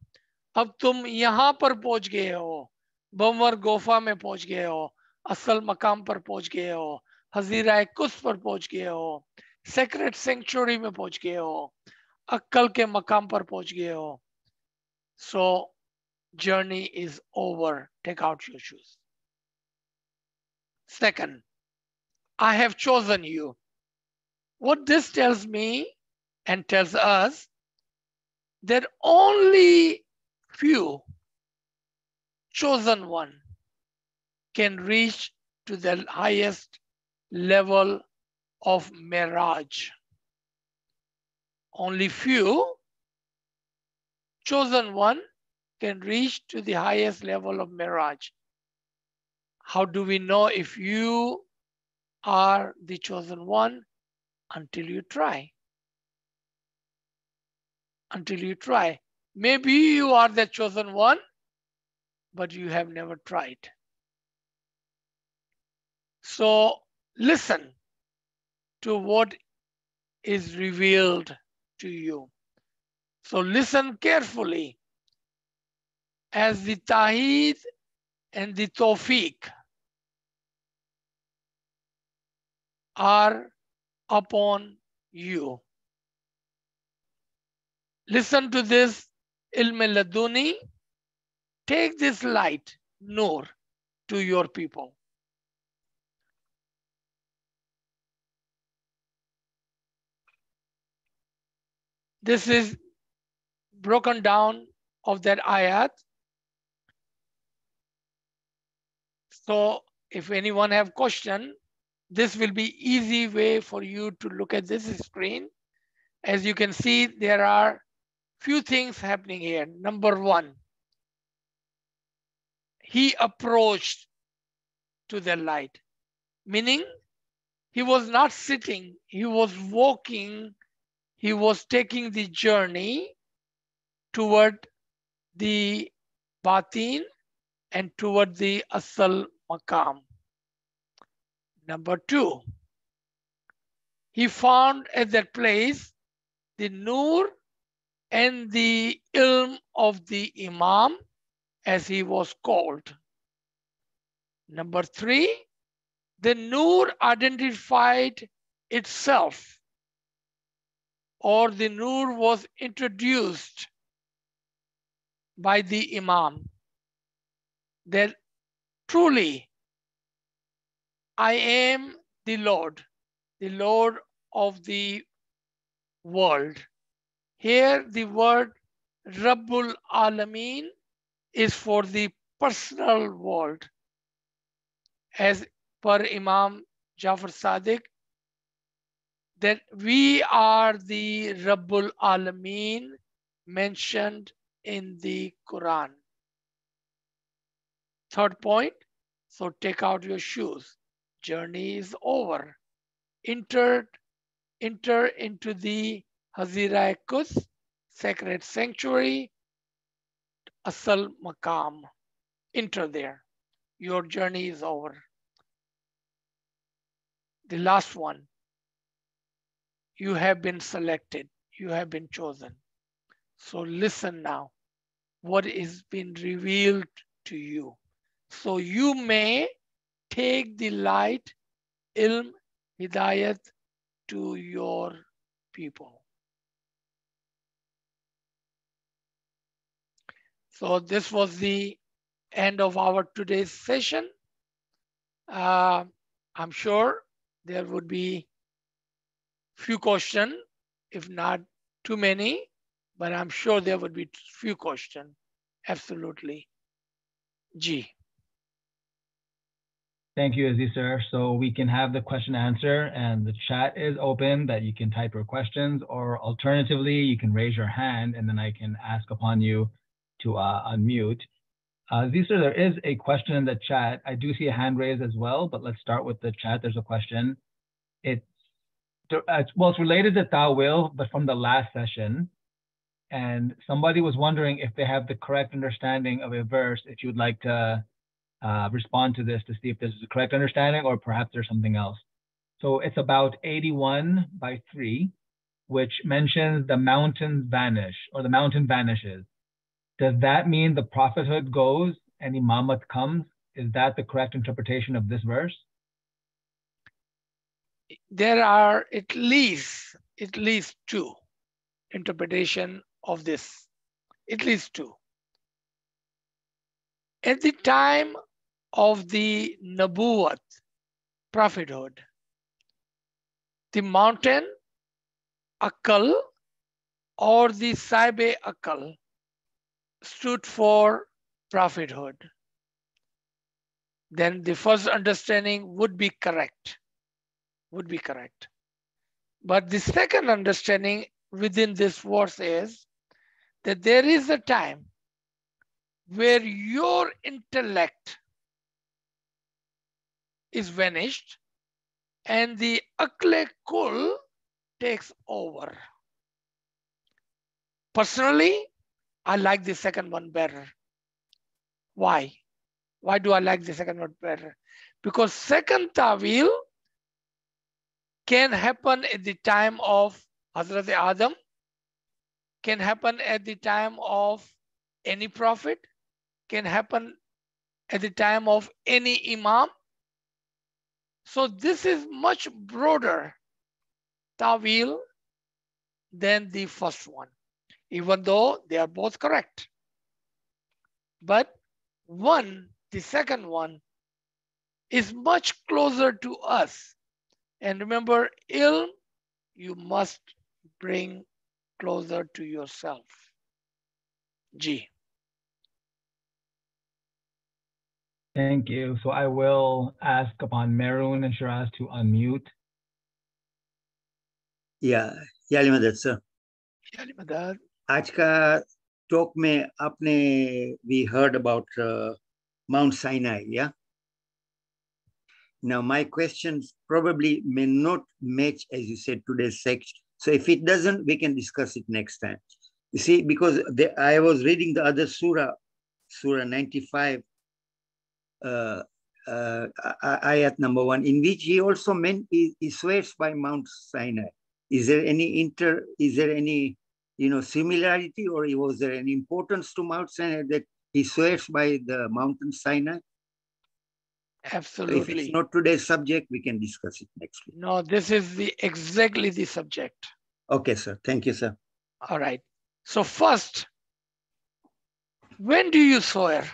अब तुम यहाँ पर पहुंच गए हो, बमवर गोफा में पहुंच गए हो, असल मकाम पर पहुंच गए हो, हजीरा कुस पर पहुंच गए हो, सेक्रेट सेंचुरी में पहुंच गए हो, अक्कल के मकाम पर पहुंच गए हो. So journey is over. Take out your shoes. Second, I have chosen you. What this tells me and tells us that only few chosen one can reach to the highest level of mirage. Only few chosen one can reach to the highest level of mirage. How do we know if you are the chosen one? Until you try. Until you try. Maybe you are the chosen one, but you have never tried. So listen to what is revealed to you. So listen carefully as the Tawheed and the Tawfiq are upon you. Listen to this ilm laduni. Take this light, nur, to your people. This is broken down of that ayat. So if anyone have question, this will be easy way for you to look at this screen. As you can see, there are few things happening here. Number one, he approached to the light, meaning he was not sitting, he was walking, he was taking the journey toward the batin and toward the asal maqam. Number two, he found at that place the nur and the ilm of the imam, as he was called. Number three, the nur identified itself, or the nur was introduced by the imam, that truly I am the Lord of the world. Here the word Rabbul Alameen is for the personal world. As per Imam Jafar Sadiq, that we are the Rabbul Alameen mentioned in the Quran. Third point, so take out your shoes. Journey is over. Enter into the Hazira Quds, sacred sanctuary, Asal Maqam. Enter there. Your journey is over. The last one, you have been selected, you have been chosen. So listen now, what is being revealed to you. So you may take the light, ilm, hidayat to your people. So this was the end of our today's session. I'm sure there would be few questions, if not too many, but I'm sure there would be few questions. Absolutely. G. Thank you, Aziz sir. So we can have the question answer, and the chat is open that you can type your questions, or alternatively, you can raise your hand and then I can ask upon you to unmute. Aziz sir, there is a question in the chat. I do see a hand raised as well, but let's start with the chat. There's a question. It's related to Ta'wil, but from the last session. And somebody was wondering if they have the correct understanding of a verse, if you'd like to respond to this to see if this is the correct understanding or perhaps there's something else. So it's about 81/3, which mentions the mountains vanish, or the mountain vanishes. Does that mean the prophethood goes and imamat comes? Is that the correct interpretation of this verse? There are at least two interpretation of this, at least two. At the time of the Nabuwat, prophethood, the mountain Akal or the Saibe Akal stood for prophethood. Then the first understanding would be correct. But the second understanding within this verse is that there is a time where your intellect is vanished and the Akle Kul takes over. Personally, I like the second one better. Why? Why do I like the second word better? Because second tawil can happen at the time of Hazrat Adam, can happen at the time of any prophet, can happen at the time of any imam. So this is much broader tawil than the first one, even though they are both correct. But the second one is much closer to us. And remember, ilm, you must bring closer to yourself. G. Thank you. So I will ask upon Meroon and Shiraz to unmute. या याली मदद sir याली मदद आज का talk में आपने we heard about Mount Sinai, yeah? Now my questions probably may not match, as you said, today's section. So if it doesn't, we can discuss it next time. You see, because I was reading the other surah, Surah 95, ayat number 1, in which he also meant he swears by Mount Sinai. Is there any similarity, or was there any importance to Mount Sinai that he swears by the mountain Sinai? Absolutely. If it's not today's subject, we can discuss it next week. No, this is exactly the subject. Okay, sir. Thank you, sir. All right. So first, when do you swear?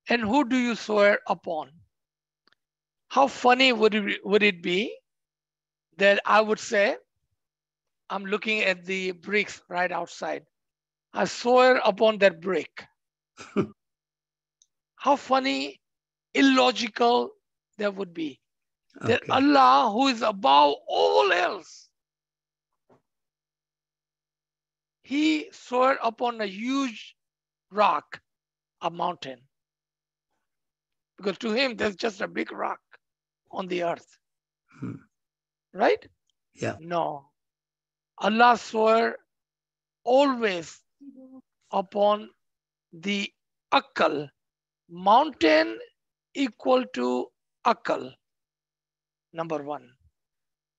And who do you swear upon? How funny would it be that I would say, I'm looking at the bricks right outside. I swear upon that brick. How funny, illogical that would be. That Okay. Allah, who is above all else, he swore upon a huge rock, a mountain. Because to him, there's just a big rock on the earth. Right? Yeah. No. Allah swore always upon the akal. Mountain equal to akal. Number 1.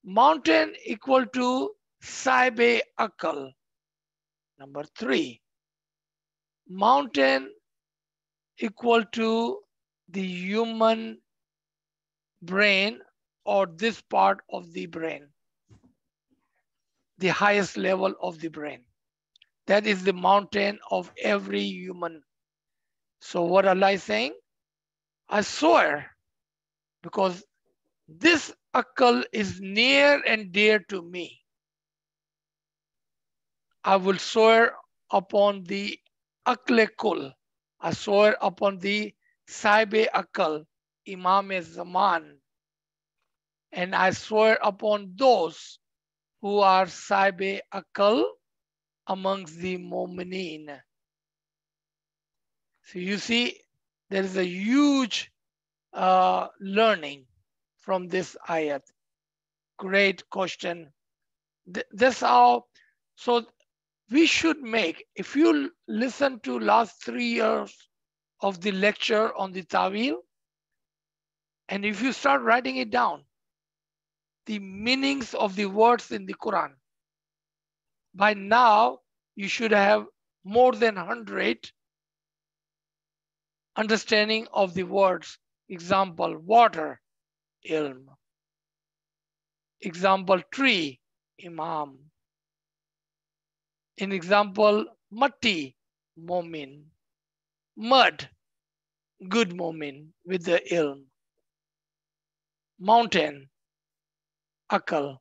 Mountain equal to saibe akal. Number 3. Mountain equal to the human brain, or this part of the brain, the highest level of the brain. That is the mountain of every human. So what Allah is saying? I swear, because this akal is near and dear to me. I will swear upon the akle-kul. I swear upon the saibe akal, Imam-e-Zaman. And I swear upon those who are saibe akal amongst the mu'mineen. So you see, there is a huge learning from this ayat. Great question. That's how, so we should make, if you listen to last 3 years of the lecture on the Tawil, and if you start writing it down, the meanings of the words in the Quran, by now you should have more than 100 understanding of the words. Example, water, ilm. Example, tree, imam. In example, matti, momin. Mud, good momin with the ilm. Mountain, akal.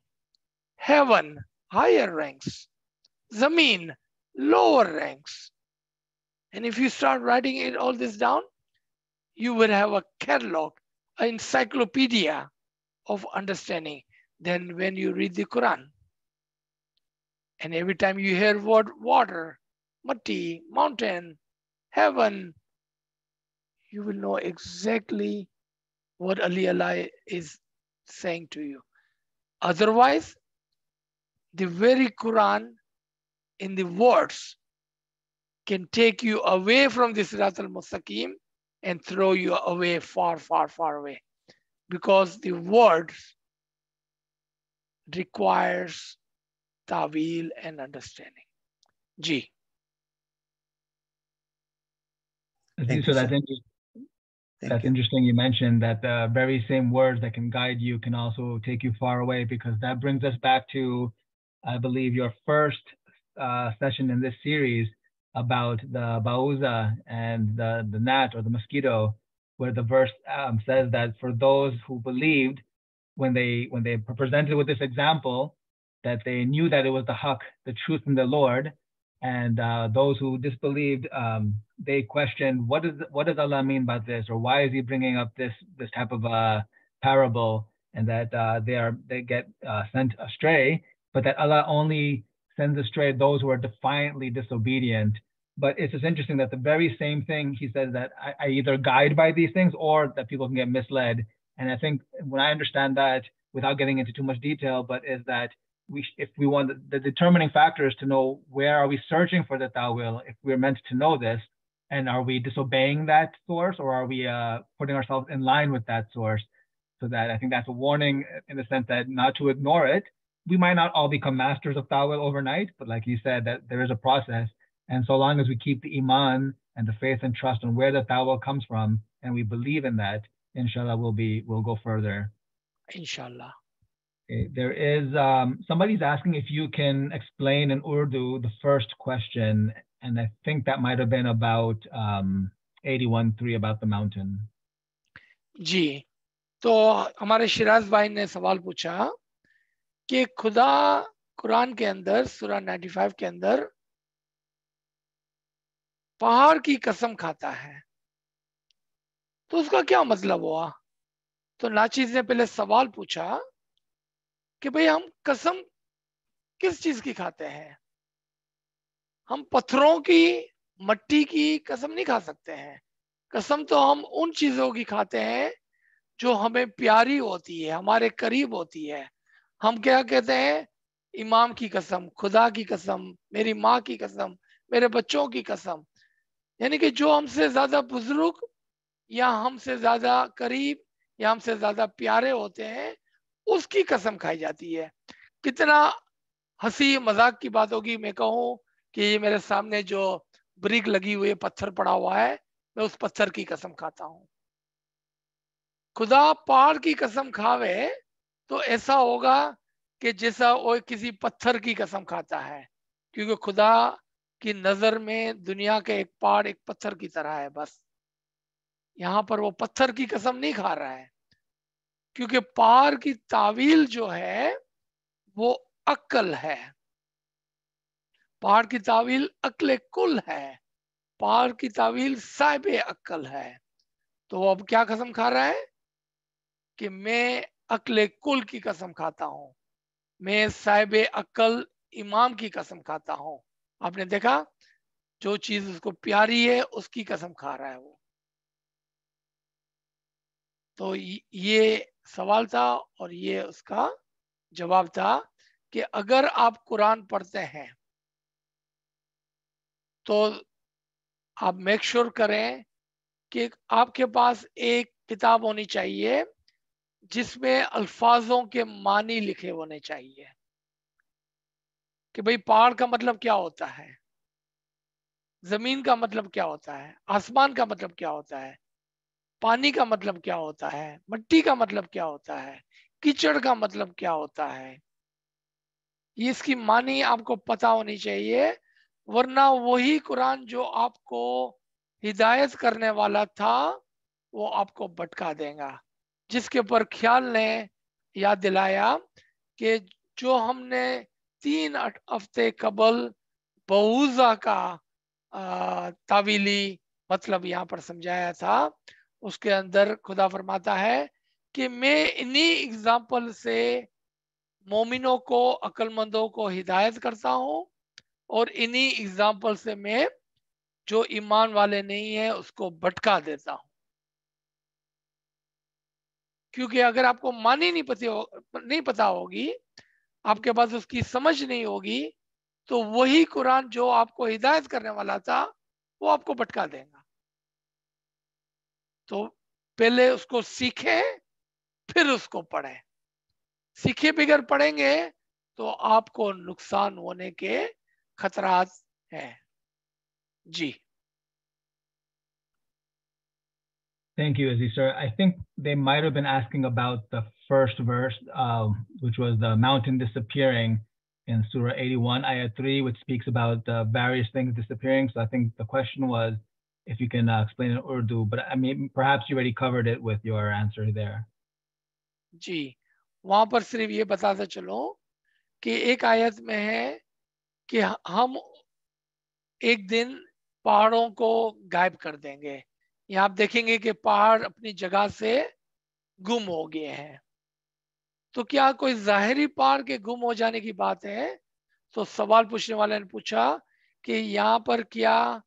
Heaven, higher ranks. Zameen, lower ranks. And if you start writing it all this down, you will have a catalog, an encyclopedia of understanding. Then when you read the Quran, and every time you hear word water, matti, mountain, heaven, you will know exactly what Allah is saying to you. Otherwise, the very Quran in the words can take you away from the Sirat al-Mustaqim and throw you away far, far, far away. Because the words requires ta'wil and understanding. Ji. Thank So you, that's sir. interesting. Thank That's you. interesting. You mentioned that the very same words that can guide you can also take you far away, because that brings us back to, I believe, your first session in this series about the bauza and the gnat or the mosquito, where the verse says that for those who believed, when they were presented with this example, that they knew that it was the haqq, the truth from the Lord, and those who disbelieved, they questioned, what does Allah mean by this, or why is He bringing up this type of parable, and that they get sent astray, but that Allah only sends astray those who are defiantly disobedient. But it's just interesting that the very same thing He says, that I either guide by these things or that people can get misled. And I think when I understand that, without getting into too much detail, but is that if we want the determining factor is to know where are we searching for the ta'wil, if we're meant to know this, and are we disobeying that source, or are we putting ourselves in line with that source? So that I think that's a warning in the sense that not to ignore it. We might not all become masters of ta'wil overnight, but like you said, that there is a process. And so long as we keep the iman and the faith and trust on where the ta'wil comes from, and we believe in that, inshallah, we'll go further. Inshallah. Okay. There is somebody's asking if you can explain in Urdu the first question, and I think that might have been about 81.3 about the mountain. जी, तो हमारे शिराज भाई ने सवाल पूछा कि खुदा कुरान के अंदर सूरा 95 के अंदर पहाड़ की कसम खाता है, तो उसका क्या मतलब हुआ? तो नाचीज ने पहले सवाल पूछा कि भाई हम कसम किस चीज की खाते हैं? हम पत्थरों की, मट्टी की कसम नहीं खा सकते हैं। कसम तो हम उन चीजों की खाते हैं जो हमें प्यारी होती है, हमारे करीब होती है। हम क्या कहते हैं? इमाम की कसम, खुदा की कसम, मेरी माँ की कसम, मेरे बच्चों की कसम। यानी कि जो हमसे ज्यादा बुजुर्ग या हमसे ज्यादा करीब या हमसे ज्यादा प्यारे होते हैं, उसकी कसम खाई जाती है। कितना हंसी मजाक की बात होगी मैं कहूँ कि ये मेरे सामने जो ब्रिक लगी हुई है, पत्थर पड़ा हुआ है, मैं उस पत्थर की कसम खाता हूँ। खुदा पहाड़ की कसम खावे तो ऐसा होगा कि जैसा वो किसी पत्थर की कसम खाता है, क्योंकि खुदा की नजर में दुनिया के एक पहाड़ एक पत्थर की तरह है। बस यहाँ पर वो पत्थर की कसम नहीं खा रहा है, क्योंकि पहाड़ की तावील जो है वो अक्ल है। पहाड़ की तावील अक्ल कुल है, पहाड़ की तावील साहिब अक्ल है। तो वो अब क्या कसम खा रहा है कि मैं अक्ल कुल की कसम खाता हूं, मैं साहिब अक्ल इमाम की कसम खाता हूं। आपने देखा, जो चीज उसको प्यारी है उसकी कसम खा रहा है वो। तो ये सवाल था और ये उसका जवाब था कि अगर आप कुरान पढ़ते हैं तो आप मेक श्योर करें कि आपके पास एक किताब होनी चाहिए जिसमें अल्फाजों के मानी लिखे होने चाहिए कि भाई पहाड़ का मतलब क्या होता है, जमीन का मतलब क्या होता है, आसमान का मतलब क्या होता है, पानी का मतलब क्या होता है, मिट्टी का मतलब क्या होता है, कीचड़ का मतलब क्या होता है। ये इसकी मानी आपको पता होनी चाहिए, वरना वही कुरान जो आपको हिदायत करने वाला था वो आपको भटका देगा। जिसके ऊपर ख्याल ने याद दिलाया कि जो हमने 3 हफ्ते कबल बहुजा का तावीली मतलब यहाँ पर समझाया था, उसके अंदर खुदा फरमाता है कि मैं इन्हीं एग्जाम्पल से मोमिनों को, अक्लमंदों को हिदायत करता हूँ, और इन्हीं एग्जाम्पल से मैं जो ईमान वाले नहीं है उसको भटका देता हूँ। क्योंकि अगर आपको मानी नहीं पता होगी, आपके पास उसकी समझ नहीं होगी, तो वही कुरान जो आपको हिदायत करने वाला था वो आपको भटका देगा। तो पहले उसको सीखें फिर उसको पढ़ें। सीखे बगैर पढ़ेंगे तो आपको नुकसान होने के खतरात हैं। जी। Thank you, Aziz sir. I think they might have been asking about the first verse, which was the mountain disappearing in Surah 81, Ayat 3, which speaks about various things disappearing. So I think the question was if you can explain in Urdu, but I mean, perhaps you already covered it with your answer there. जी, वहां पर सिर्फ ये बताता चलो कि एक आयत में है कि हम एक दिन पहाड़ों को गायब कर देंगे। यहाँ आप देखेंगे कि पहाड़ अपनी जगह से गुम हो गए हैं। तो क्या कोई जाहिरी पहाड़ के गुम हो जाने की बात है? तो सवाल पूछने वाले ने पूछा कि यहाँ पर क्या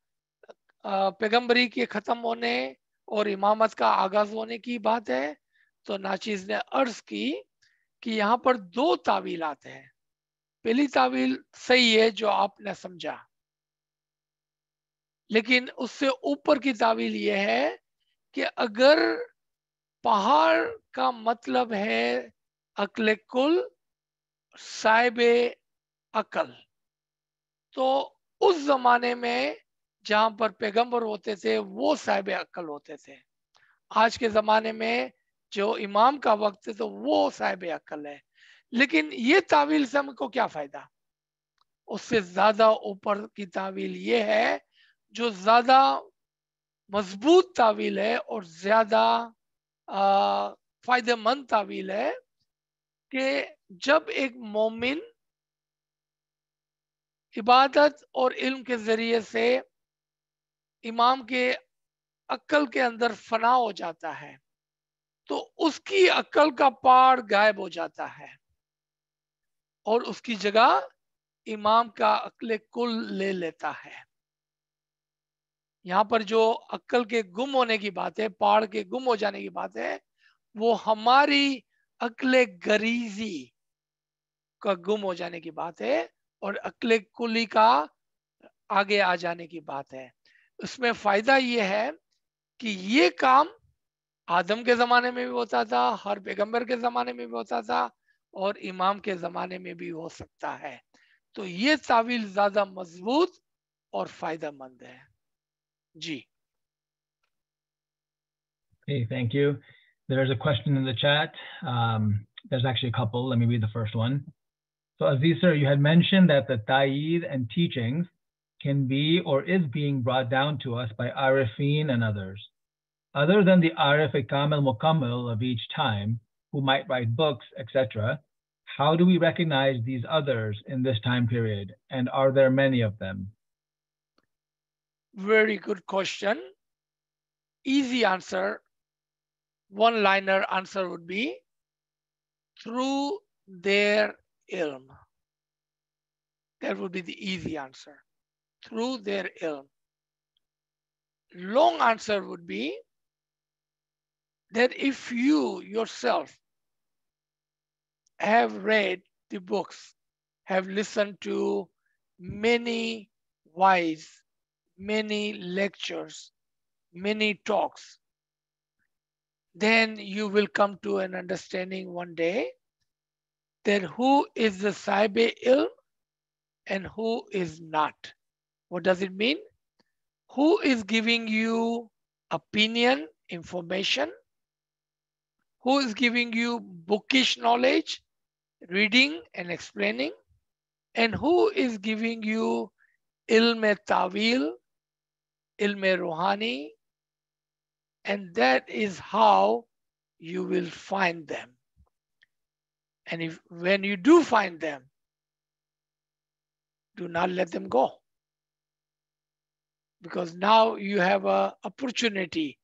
पैगंबरी के खत्म होने और इमामत का आगाज होने की बात है? तो नाचीज ने अर्ज की कि यहाँ पर दो तावीलात हैं। पहली तावील सही है जो आपने समझा, लेकिन उससे ऊपर की तावील यह है कि अगर पहाड़ का मतलब है अक्ल कुल, साहिब अकल, तो उस जमाने में जहां पर पैगंबर होते थे वो साहिब अकल होते थे। आज के जमाने में जो इमाम का वक्त है तो वो साहिब अकल है। लेकिन ये तावील से हमको क्या फायदा? उससे ज्यादा ऊपर की तावील ये है जो ज्यादा मजबूत तावील है और ज्यादा फायदेमंद तावील है कि जब एक मोमिन इबादत और इल्म के जरिए से इमाम के अक्ल के अंदर फना हो जाता है तो उसकी अक्ल का पहाड़ गायब हो जाता है और उसकी जगह इमाम का अक्ल कुल ले लेता है। यहाँ पर जो अक्ल के गुम होने की बात है, पहाड़ के गुम हो जाने की बात है, वो हमारी अक्ल गरीजी का गुम हो जाने की बात है और अक्ल कुली का आगे आ जाने की बात है। उसमें फायदा ये है कि ये काम आदम के जमाने में भी होता था, हर पैगंबर के जमाने में भी होता था और इमाम के जमाने में भी हो सकता है। तो ये तावील ज्यादा मजबूत और फायदेमंद है। जी। Okay, thank you. There's a question in the chat. There's actually a couple. Let me read the first one. So Aziz sir, you had mentioned that the ta'eed and teachings can be or is being brought down to us by arifin and others. Other than the arif kamil mukammal of each time, who might write books, etc., how do we recognize these others in this time period? And are there many of them? Very good question. Easy answer, one-liner answer would be through their ilm. That would be the easy answer. Through their ilm. Long answer would be that if you yourself have read the books, have listened to many wise, many lectures, many talks, then you will come to an understanding one day that who is the Sahib-e Ilm and who is not. What does it mean? Who is giving you opinion, information? Who is giving you bookish knowledge, reading and explaining? And who is giving you ilm-e-tawil, ilm-e-ruhani? And that is how you will find them. And when you do find them, do not let them go. Because now you have an opportunity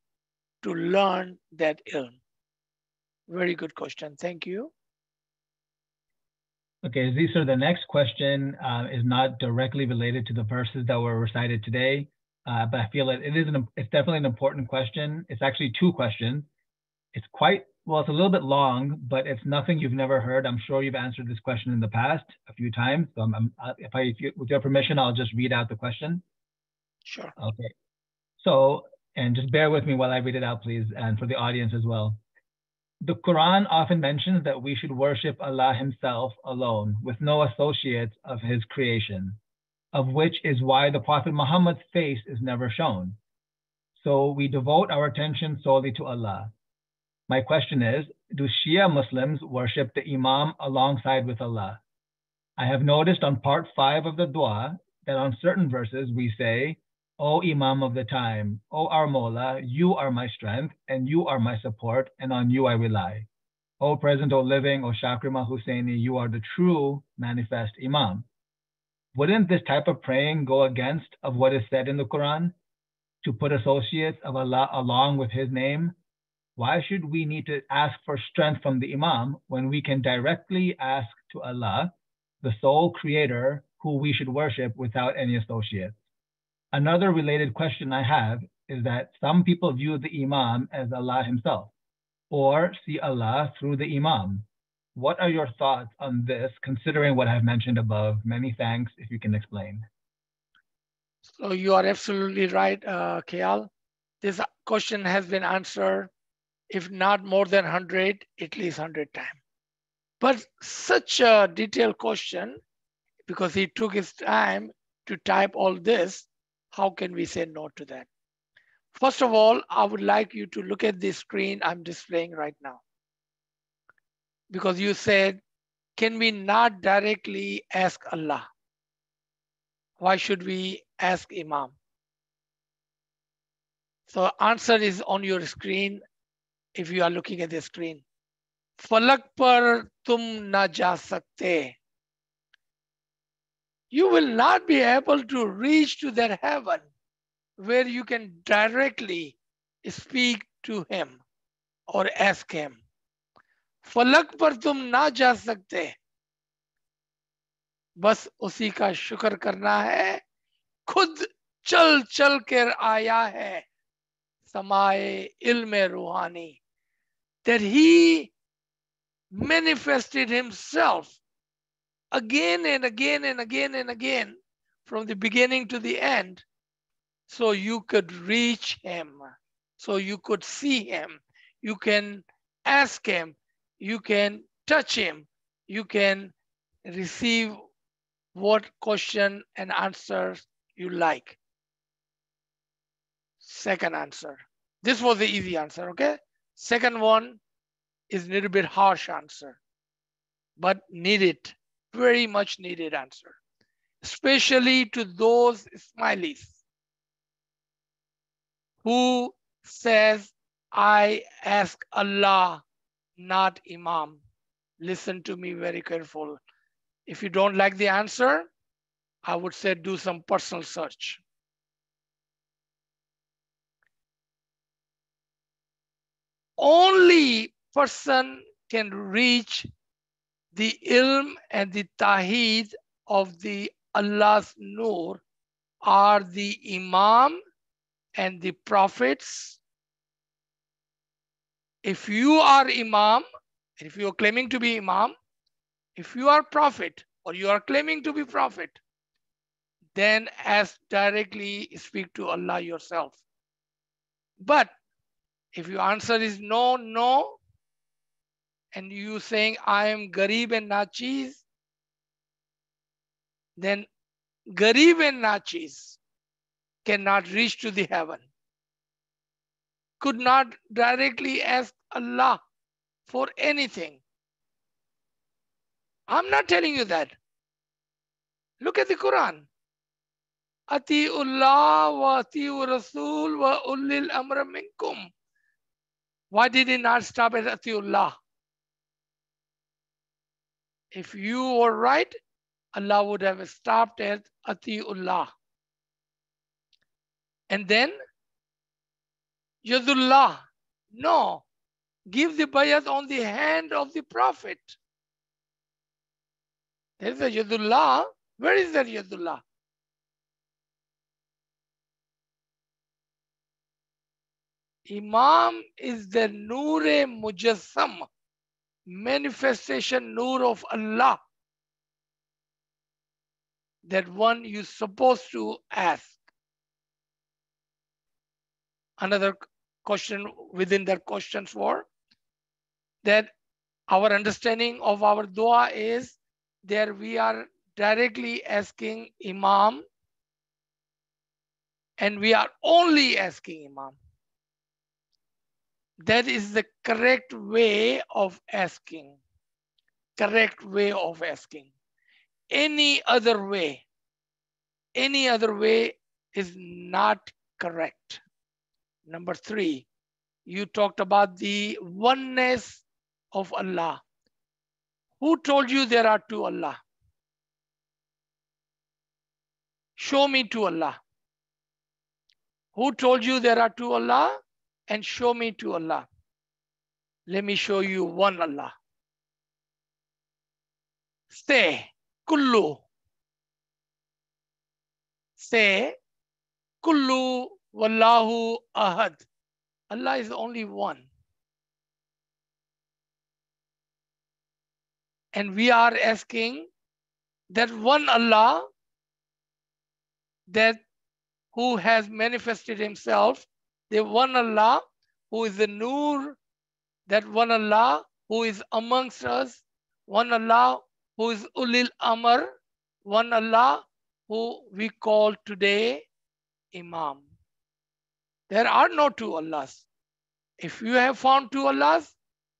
to learn that ilm. Very good question. Thank you. Okay, Aziz sir, the next question is not directly related to the verses that were recited today, but I feel that it's definitely an important question. It's actually two questions. It's it's a little bit long, but it's nothing you've never heard. I'm sure you've answered this question in the past a few times. So with your permission, I'll just read out the question. Sure. Okay. So, and just bear with me while I read it out, please, and for the audience as well. The Quran often mentions that we should worship Allah Himself alone, with no associates of His creation, of which is why the Prophet Muhammad's face is never shown. So we devote our attention solely to Allah. My question is, do Shia Muslims worship the Imam alongside with Allah? I have noticed on part 5 of the dua that on certain verses we say, O Imam of the time, O our Mawla, you are my strength and you are my support and on you I rely. O present, O living, O Shakrima Husseini, you are the true manifest Imam. Wouldn't this type of praying go against of what is said in the Quran? To put associates of Allah along with His name? Why should we need to ask for strength from the Imam when we can directly ask to Allah, the sole creator who we should worship without any associates? Another related question I have is that some people view the Imam as Allah Himself or see Allah through the Imam. What are your thoughts on this, considering what I've mentioned above? Many thanks, if you can explain. So you are absolutely right, Kayal. This question has been answered, if not more than 100, at least 100 times. But such a detailed question, because he took his time to type all this, how can we say no to that? First of all, I would like you to look at the screen I'm displaying right now. Because you said, can we not directly ask Allah? Why should we ask Imam? So answer is on your screen if you are looking at the screen. Falak par tum na ja sakte. You will not be able to reach to that heaven where you can directly speak to Him or ask Him. Falak par tum na ja sakte. बस उसी का शुक्र करना है, खुद चल चल कर आया है समाए इल्म रूहानी, that He manifested Himself again and again and again and again from the beginning to the end, so you could reach Him, so you could see Him, you can ask Him, you can touch Him, you can receive what question and answers you like. Second answer. This was the easy answer, okay? Second one is a little bit harsh answer, but needed, very much needed answer, especially to those Ismailis who says, I ask Allah, not Imam. Listen to me very careful. If you don't like the answer, I would say do some personal search. Only person can reach the ilm and the taheed of the Allah's nur are the Imam and the prophets. If you are Imam, if you are claiming to be Imam, if you are prophet or you are claiming to be prophet, then ask directly, speak to Allah yourself. But if your answer is no, no, and you saying I am Garib and Nachiz, then Garib and Nachiz cannot reach to the heaven, could not directly ask Allah for anything. I'm not telling you that. Look at the Quran. Ati'ullah wa ati'ur Rasul wa ulil amra minkum. Why did he not stop at Ati'ullah? If you were right, Allah would have stopped at Ati'ullah. And then Yadullah. No. Give the bayat on the hand of the Prophet. There's a Yadullah. Where is that Yadullah? Imam is the Noor-e Mujassam, manifestation Noor of Allah. That one you're supposed to ask. another question within that question for that our understanding of our dua is there we are directly asking Imam and we are only asking Imam. That is the correct way of asking. Correct way of asking. Any other way is not correct. Number 3, you talked about the oneness of Allah. Who told you there are 2 Allah? Show me 2 Allah. Who told you there are 2 Allah? And show me 2 Allah. Let me show you 1 Allah. Say, kullu. Say, kullu wallahu ahad. Allah is only 1. And we are asking that 1 Allah that who has manifested himself, the 1 Allah who is the Nur, that 1 Allah who is amongst us, 1 Allah who is Ulil Amr, 1 Allah who we call today Imam. There are no 2 Allahs. If you have found 2 Allahs,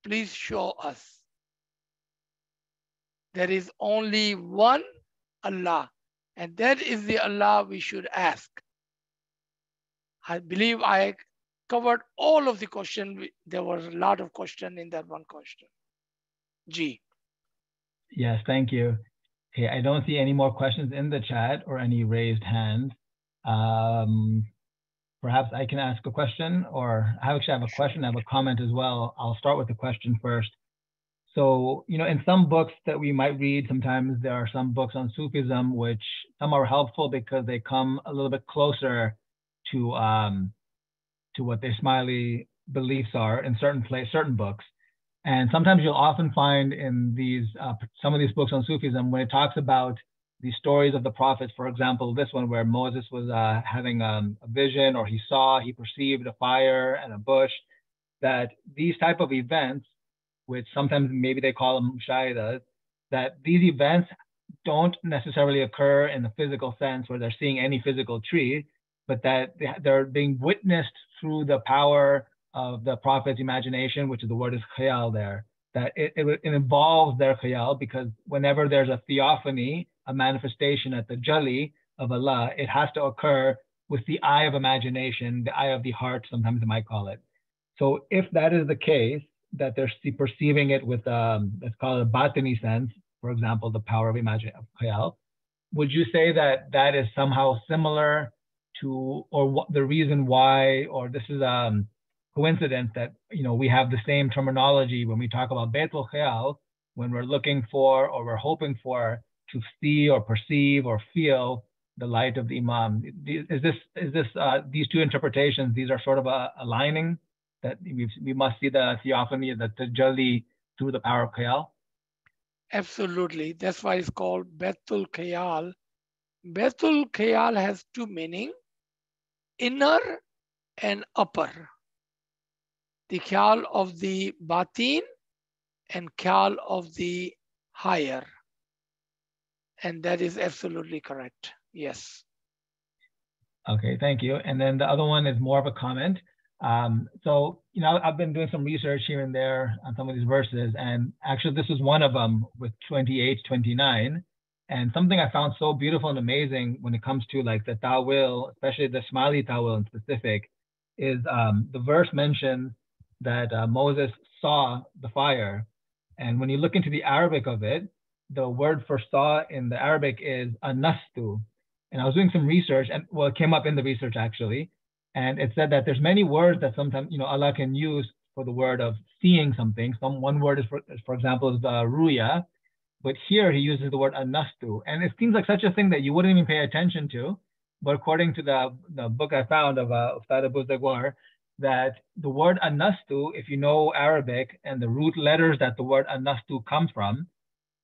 please show us. There is only 1 Allah, and that is the Allah we should ask. I believe I covered all of the question. There was a lot of question in that one question. G. Yes, thank you. Okay, I don't see any more questions in the chat or any raised hands. Perhaps I can ask a question, or I actually have a question, I have a comment as well. I'll start with the question first. So, you know, in some books that we might read, sometimes there are some books on Sufism, which some are helpful because they come a little bit closer to what the Ismaili beliefs are in certain books. And sometimes you'll often find in these some of these books on Sufism, when it talks about the stories of the prophets, for example, this one where Moses was having a vision, or he perceived a fire and a bush, that these type of events, which sometimes maybe they call them mushaidas, that these events don't necessarily occur in the physical sense where they're seeing any physical tree, but that they're being witnessed through the power of the prophet's imagination, which is the word is khayal there, that it involves their khayal, because whenever there's a theophany, a manifestation at the jali of Allah, it has to occur with the eye of imagination, the eye of the heart, sometimes they might call it. So if that is the case, that they're perceiving it with, let's call it a Batini sense, for example, the power of khayal, would you say that that is somehow similar to, or what the reason why, or this is coincidence that, you know, we have the same terminology when we talk about Baitul Khayal, when we're looking for, or we're hoping for, to see or perceive or feel the light of the Imam. Is this these two interpretations, these are sort of aligning, that we must see the theophany, the tajalli through the power of Khayal? Absolutely. That's why it's called Baitul Khayal. Baitul Khayal has 2 meanings, inner and upper. The khayal of the batin and khayal of the higher. And that is absolutely correct. Yes. Okay, thank you. And then the other one is more of a comment. So, you know, I've been doing some research here and there on some of these verses, and actually this is one of them with 28, 29. And something I found so beautiful and amazing when it comes to like the ta'wil, especially the Ismaili ta'wil in specific, is the verse mentions that Moses saw the fire. And when you look into the Arabic of it, the word for saw in the Arabic is anastu. And I was doing some research, and well, it came up in the research actually. And it said that there's many words that sometimes, you know, Allah can use for the word of seeing something. One word is, for example, is ruya. But here he uses the word anastu. And it seems like such a thing that you wouldn't even pay attention to. But according to the book I found of Ustad Abu Zagwar, that the word anastu, if you know Arabic and the root letters that the word anastu comes from,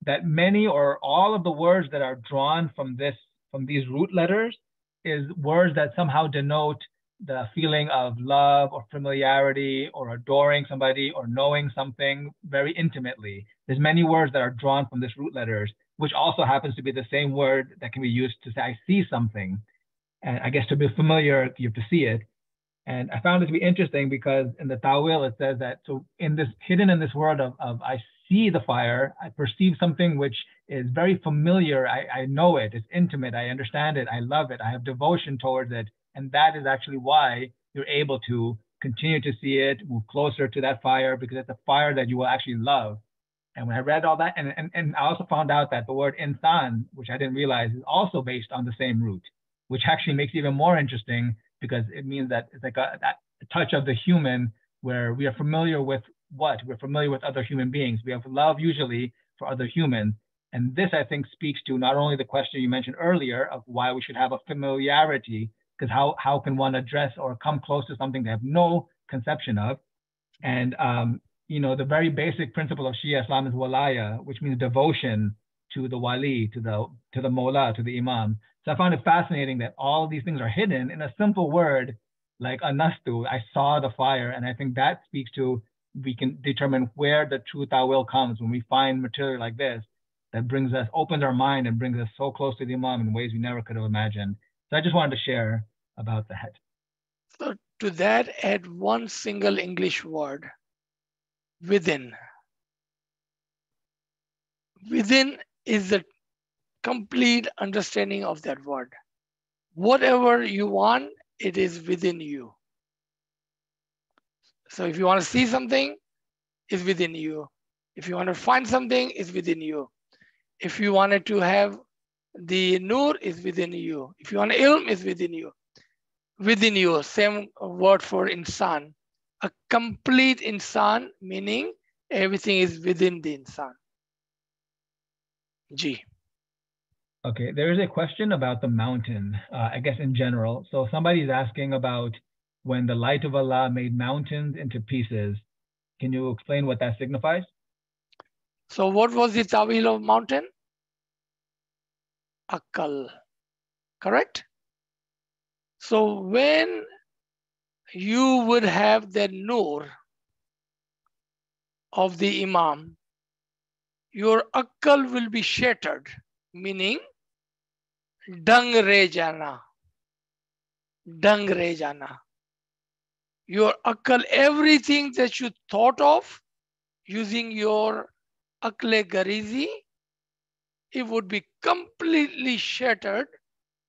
that many or all of the words that are drawn from these root letters is words that somehow denote the feeling of love or familiarity or adoring somebody or knowing something very intimately. There's many words that are drawn from this root letters, which also happens to be the same word that can be used to say, I see something. And I guess to be familiar, you have to see it. And I found it to be interesting because in the Tawil, it says that, so in this, hidden in this word of I see the fire, I perceive something which is very familiar. I know it, it's intimate, I understand it, I love it, I have devotion towards it. And that is actually why you're able to continue to see it, move closer to that fire, because it's a fire that you will actually love. And when I read all that, and I also found out that the word insan, which I didn't realize, is also based on the same root, which actually makes it even more interesting because it means that it's like a touch of the human where we are familiar with what? We're familiar with other human beings. We have love usually for other humans. And this, I think, speaks to not only the question you mentioned earlier of why we should have a familiarity, because how can one address or come close to something they have no conception of? And the very basic principle of Shia Islam is walaya, which means devotion to the wali, to the Mawla, to the Imam. So I found it fascinating that all of these things are hidden in a simple word like anastu, I saw the fire. And I think that speaks to, we can determine where the true ta'wil comes when we find material like this that brings us, opens our mind and brings us so close to the Imam in ways we never could have imagined. So I just wanted to share about that. So to that, add one single English word, within. Within is the complete understanding of that word. Whatever you want, it is within you. So if you want to see something, it's within you. If you want to find something, it's within you. If you wanted to have the nur, is within you. If you want ilm, is within you. Within you, same word for insan. A complete insan, meaning everything is within the insan. G. Okay, there is a question about the mountain, I guess in general. So somebody's asking about when the light of Allah made mountains into pieces. Can you explain what that signifies? So what was the ta'wil of mountain? Akal, correct? So when you would have the nur of the Imam, your akal will be shattered, meaning dung re jana. Dung re jana. Your akal, everything that you thought of using your akle garizi, it would be completely shattered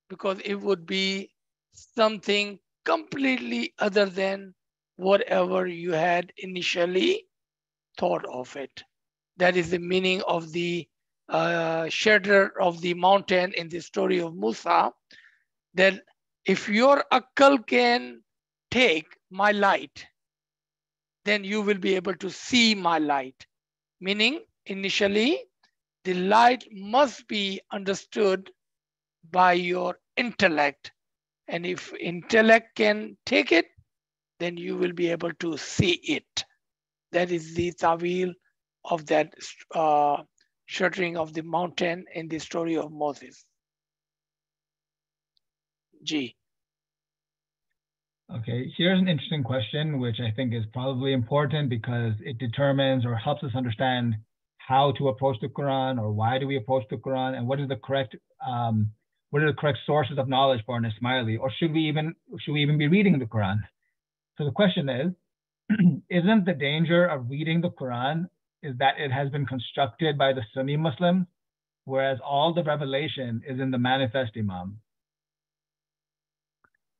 because it would be something completely other than whatever you had initially thought of it. That is the meaning of the shatter of the mountain in the story of Musa, that if your akal can take my light, then you will be able to see my light. Meaning, initially, the light must be understood by your intellect. And if intellect can take it, then you will be able to see it. That is the ta'wil of that shattering of the mountain in the story of Moses. G. Okay, here's an interesting question, which I think is probably important because it determines or helps us understand how to approach the Quran, or why do we approach the Quran, and what are the correct sources of knowledge for an Ismaili, or should we even be reading the Quran? So the question is, isn't the danger of reading the Quran is that it has been constructed by the Sunni Muslims, whereas all the revelation is in the manifest Imam?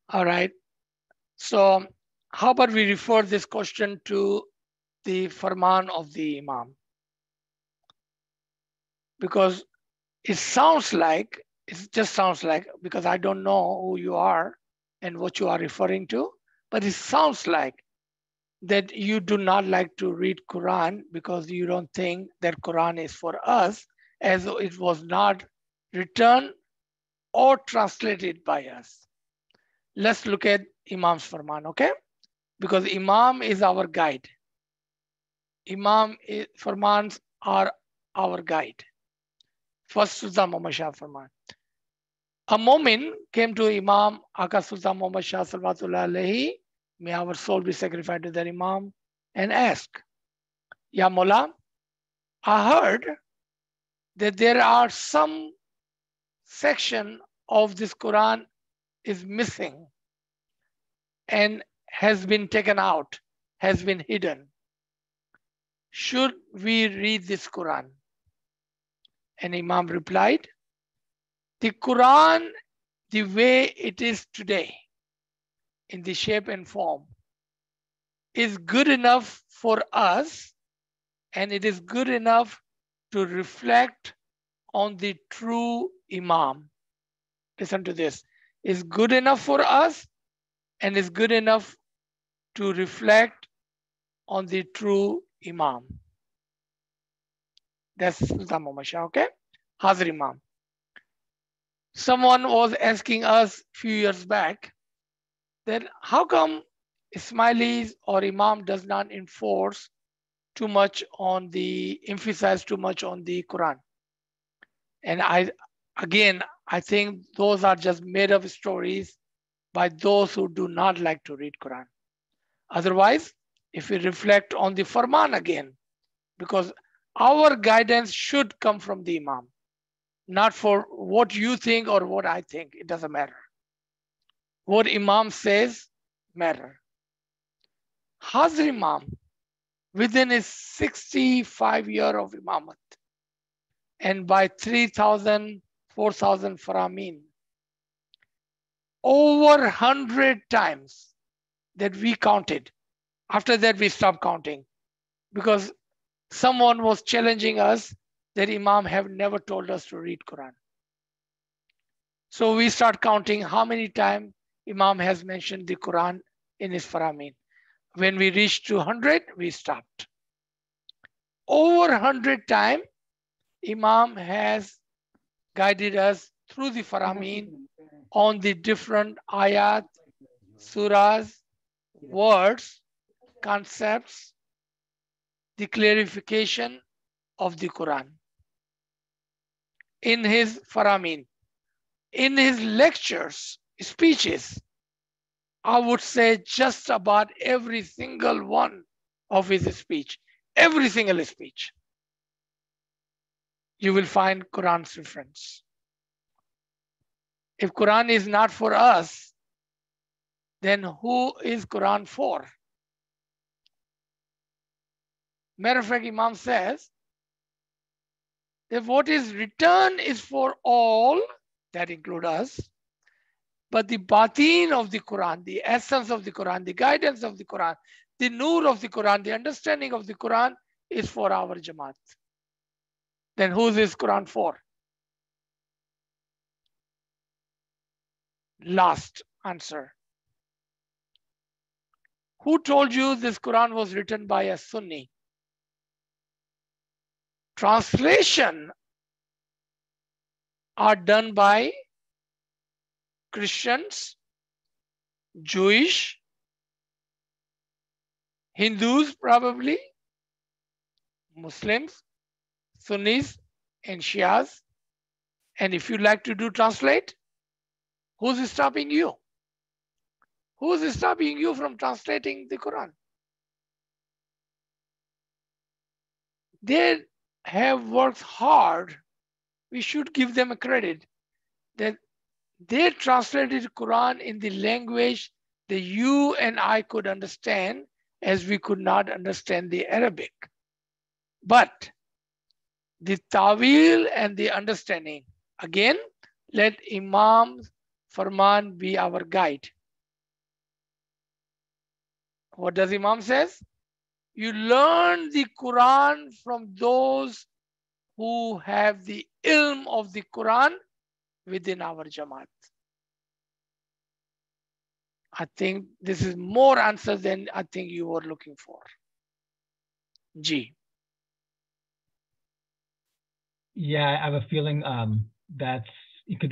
All right. So how about we refer this question to the Farman of the Imam? Because it just sounds like, because I don't know who you are and what you are referring to, but it sounds like that you do not like to read Quran because you don't think that Quran is for us, as though it was not written or translated by us. Let's look at Imam's Farman, okay? Because Imam is our guide. Farmans are our guide. First Sultan Muhammad Shah Farman. A Momin came to Imam Aka Sultan Muhammad Shah Salawatullah Alayhi, may our soul be sacrificed to the Imam, and asked, Ya Mullah, I heard that there are some section of this Quran is missing and has been taken out, has been hidden. Should we read this Quran? And Imam replied, the Quran, the way it is today, in the shape and form, is good enough for us, and it is good enough to reflect on the true Imam. Listen to this. Is good enough for us and is good enough to reflect on the true Imam. That's Sultan Muhammad Shah, okay? Hazir Imam. Someone was asking us a few years back that how come Ismailis or Imam does not emphasize too much on the Quran. And I think those are just made up stories by those who do not like to read Quran. Otherwise, if we reflect on the Farman again, because our guidance should come from the Imam, not for what you think or what I think. It doesn't matter. What Imam says matter. Hazir Imam, within his 65 year of Imamat, and by 3,000, 4,000 Faramin, over 100 times that we counted. After that, we stopped counting because someone was challenging us that Imam have never told us to read Quran. So we start counting how many times Imam has mentioned the Quran in his Faramin. When we reached 200, we stopped. Over 100 times, Imam has guided us through the Faramin on the different ayat, surahs, words, concepts, the clarification of the Quran in his Faramin. In his lectures, speeches, I would say just about every single one of his speech, every single speech, you will find Quran's reference. If Quran is not for us, then who is Quran for? Matter of fact, Imam says that what is written is for all, that include us, but the batin of the Quran, the essence of the Quran, the guidance of the Quran, the nur of the Quran, the understanding of the Quran is for our Jamaat. Then who is this Quran for? Last answer. Who told you this Quran was written by a Sunni? Translation are done by Christians, Jewish, Hindus probably, Muslims, Sunnis, and Shias. And if you like to do translate, who's stopping you? Who's stopping you from translating the Quran? They have worked hard. We should give them a credit that they translated Quran in the language that you and I could understand, as we could not understand the Arabic. But the Tawil and the understanding, again, let Imam's Farman be our guide. What does Imam says? You learn the Quran from those who have the ilm of the Quran within our Jamaat. I think this is more answer than I think you were looking for. G. Yeah, I have a feeling that's because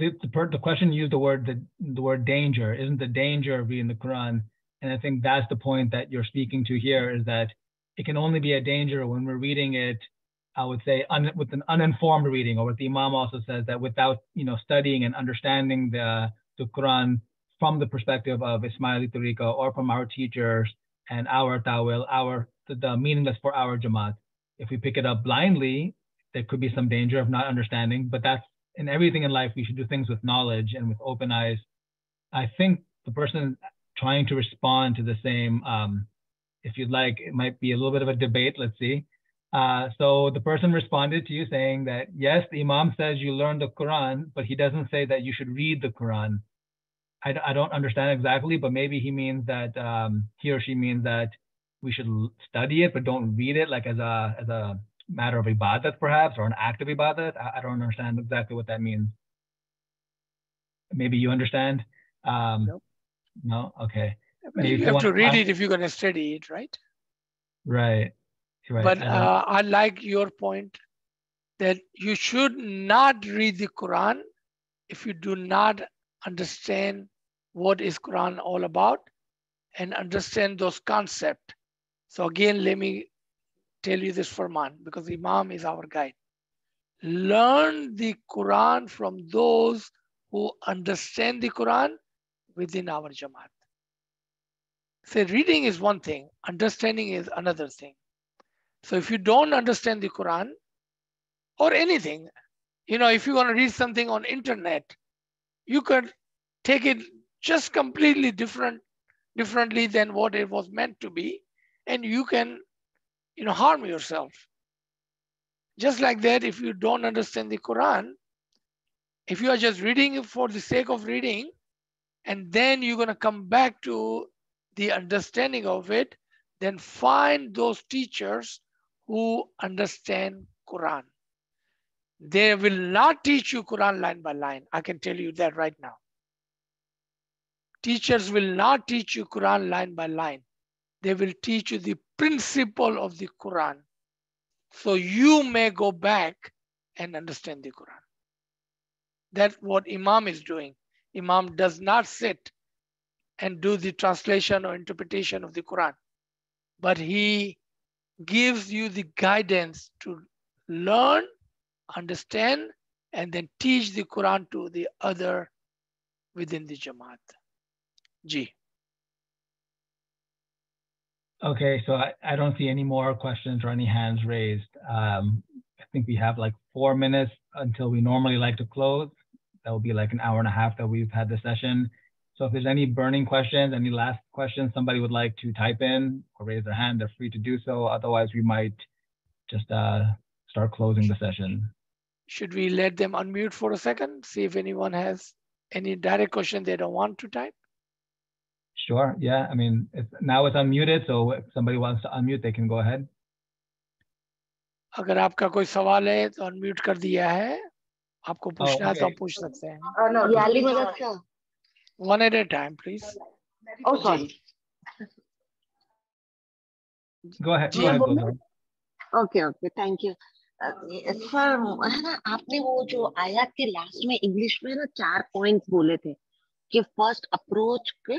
the question used the word danger. Isn't the danger of reading the Quran? And I think that's the point that you're speaking to here, is that it can only be a danger when we're reading it I would say, with an uninformed reading, or what the Imam also says, that without, studying and understanding the Quran from the perspective of Ismaili Tariqa or from our teachers and our tawil, the meaning that's for our Jamaat. If we pick it up blindly, there could be some danger of not understanding, but that's in everything in life. We should do things with knowledge and with open eyes. I think the person trying to respond to the same, if you'd like, it might be a little bit of a debate. Let's see. So the person responded to you saying that, yes, the Imam says you learn the Quran, but he doesn't say that you should read the Quran. I don't understand exactly, but maybe he means that, he or she means that we should study it, but don't read it like as a matter of ibadat perhaps, or an act of ibadat. I don't understand exactly what that means. Maybe you understand? No. No? Okay. Well, you have to read it if you're going to study it, right? Right. Right. But I like your point that you should not read the Quran if you do not understand what is Quran all about and understand those concepts. So again, let me tell you this Farman, because Imam is our guide. Learn the Quran from those who understand the Quran within our Jamaat. So reading is one thing, understanding is another thing. So if you don't understand the Quran or anything, if you want to read something on internet, you could take it just completely differently than what it was meant to be, and you can, harm yourself. Just like that, if you don't understand the Quran, if you are just reading it for the sake of reading, and then you're going to come back to the understanding of it, then find those teachers who understand Quran. They will not teach you Quran line by line. I can tell you that right now. Teachers will not teach you Quran line by line. They will teach you the principle of the Quran. So you may go back and understand the Quran. That's what Imam is doing. Imam does not sit and do the translation or interpretation of the Quran, but he gives you the guidance to learn, understand, and then teach the Quran to the other within the Jamaat. Ji. Okay, so I don't see any more questions or any hands raised. I think we have like 4 minutes until we normally like to close. That will be like an hour and a half that we've had the session. So if there's any burning questions, any last questions somebody would like to type in or raise their hand, they're free to do so. Otherwise, we might just start closing the session. Should we let them unmute for a second? See if anyone has any direct question they don't want to type? Sure, yeah. I mean, now it's unmuted, so if somebody wants to unmute, they can go ahead. अगर आपका कोई सवाल है तो unmute कर दिया है. आपको पूछना है तो आप पूछ सकते हैं. One at a time, please. Oh, sorry. Go ahead. Go ahead. Okay, thank you. Sir है ना, आपने वो जो आयत के लास्ट में इंग्लिश में ना 4 पॉइंट्स बोले थे कि फर्स्ट अप्रोच के,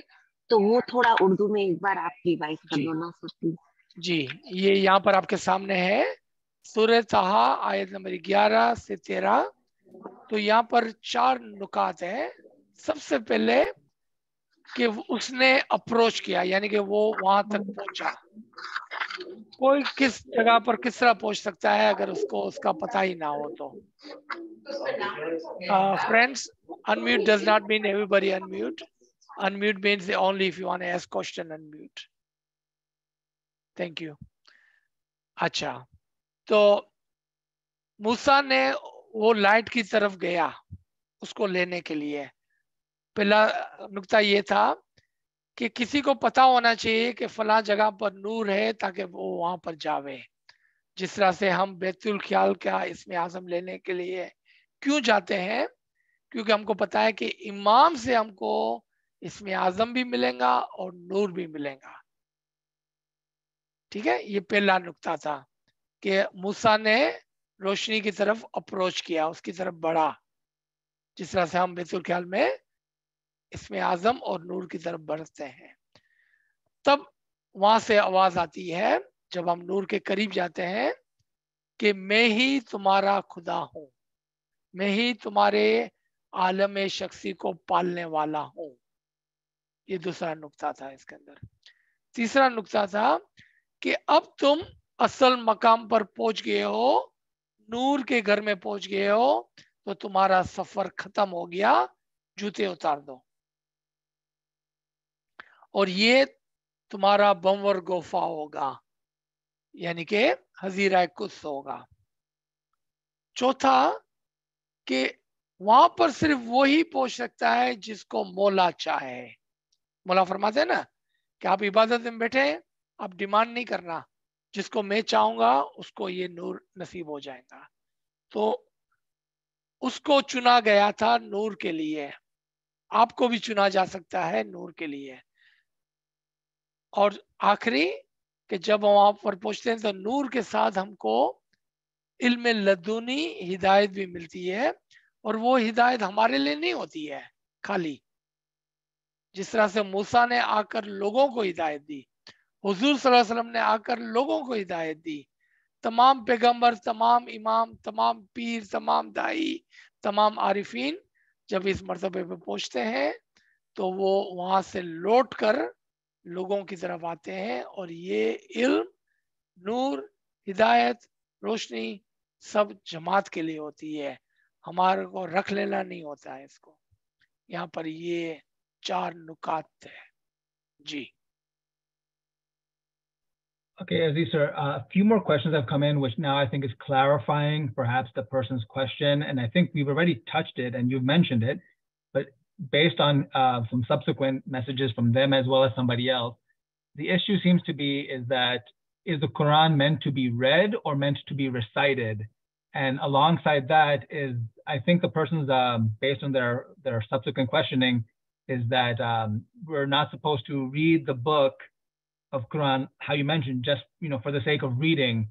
तो वो थोड़ा उर्दू में एक बार आप रिवाइज कर दो ना सर प्लीज. जी, ये यहाँ पर आपके सामने है सूरह ताहा आयत नंबर 11 से 13. तो यहाँ पर 4 नुकात है. सबसे पहले कि उसने अप्रोच किया, यानी कि वो वहां तक पहुंचा. कोई किस जगह पर किस तरह पहुंच सकता है अगर उसको उसका पता ही ना हो तो. Friends, unmute does not mean everybody unmute. Unmute means only if you want to ask question, unmute. Thank you. अच्छा, तो मूसा ने वो लाइट की तरफ गया उसको लेने के लिए. पहला नुक्ता ये था कि किसी को पता होना चाहिए कि फलां जगह पर नूर है ताकि वो वहां पर जावे. जिस तरह से हम बैतुल ख्याल का इसमें आज़म लेने के लिए क्यों जाते हैं, क्योंकि हमको पता है कि इमाम से हमको इसमें आज़म भी मिलेगा और नूर भी मिलेगा. ठीक है, ये पहला नुक्ता था कि मूसा ने रोशनी की तरफ अप्रोच किया, उसकी तरफ बढ़ा. जिस तरह से हम बैतुल ख्याल में इसमें आज़म और नूर की तरफ बढ़ते हैं. तब वहां से आवाज आती है जब हम नूर के करीब जाते हैं कि मैं ही तुम्हारा खुदा हूं, मैं ही तुम्हारे आलम शख्सी को पालने वाला हूं। ये दूसरा नुक्ता था इसके अंदर। तीसरा नुक्ता था कि अब तुम असल मकाम पर पहुंच गए हो, नूर के घर में पहुंच गए हो, तो तुम्हारा सफर खत्म हो गया, जूते उतार दो और ये तुम्हारा बंवर गोफा होगा, यानी कि हजीरा कुद्स होगा। चौथा कि वहां पर सिर्फ वही पहुंच सकता है जिसको मौला चाहे। मौला फरमाते हैं ना कि आप इबादत में बैठे हैं, आप डिमांड नहीं करना, जिसको मैं चाहूंगा उसको ये नूर नसीब हो जाएगा। तो उसको चुना गया था नूर के लिए, आपको भी चुना जा सकता है नूर के लिए। और आखिरी कि जब हम वहां पर पहुंचते हैं तो नूर के साथ हमको इल्म लदुनी हिदायत भी मिलती है, और वो हिदायत हमारे लिए नहीं होती है खाली। जिस तरह से मूसा ने आकर लोगों को हिदायत दी, हुजूर सल्लल्लाहु अलैहि वसल्लम ने आकर लोगों को हिदायत दी, तमाम पैगंबर, तमाम इमाम, तमाम पीर, तमाम दाई, तमाम आरिफीन जब इस मर्तबे पे पहुंचते हैं तो वो वहां से लौट कर लोगों की तरफ आते हैं, और ये इल्म, नूर, हिदायत, रोशनी सब जमात के लिए होती है, हमारे को रख लेना नहीं होता है इसको। यहाँ पर ये 4 नुकात है जी। Okay, Aziz sir, a few more questions have come in, which now I think is clarifying perhaps the person's question. And I think we've already touched it and you've mentioned it, but based on some subsequent messages from them as well as somebody else, the issue seems to be is that, is the Quran meant to be read or meant to be recited? And alongside that is, I think the person's, based on their subsequent questioning, is that we're not supposed to read the book of Quran, how you mentioned, just for the sake of reading,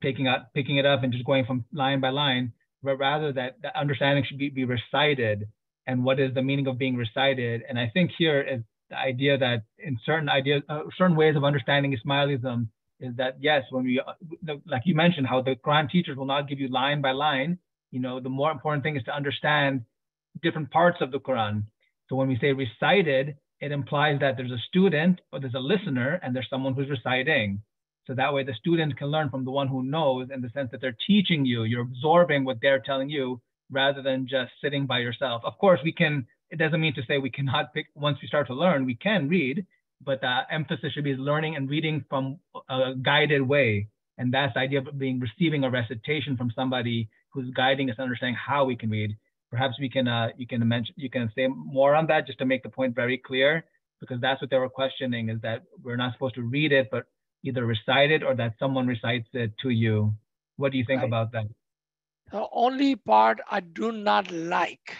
picking it up and just going from line by line, but rather that the understanding should be recited, and what is the meaning of being recited. And I think here is the idea that in certain ideas, certain ways of understanding Ismailism is that yes, when we, like you mentioned, how the Quran teachers will not give you line by line. The more important thing is to understand different parts of the Quran. So when we say recited, it implies that there's a student or there's a listener and there's someone who's reciting. So that way the student can learn from the one who knows, in the sense that they're teaching you, you're absorbing what they're telling you rather than just sitting by yourself. Of course, it doesn't mean to say we cannot pick, once we start to learn, we can read, but the emphasis should be learning and reading from a guided way. And that's the idea of receiving a recitation from somebody who's guiding us, understanding how we can read. Perhaps you can say more on that just to make the point very clear, because that's what they were questioning, is that we're not supposed to read it, but either recite it or that someone recites it to you. What do you think about that? The only part I do not like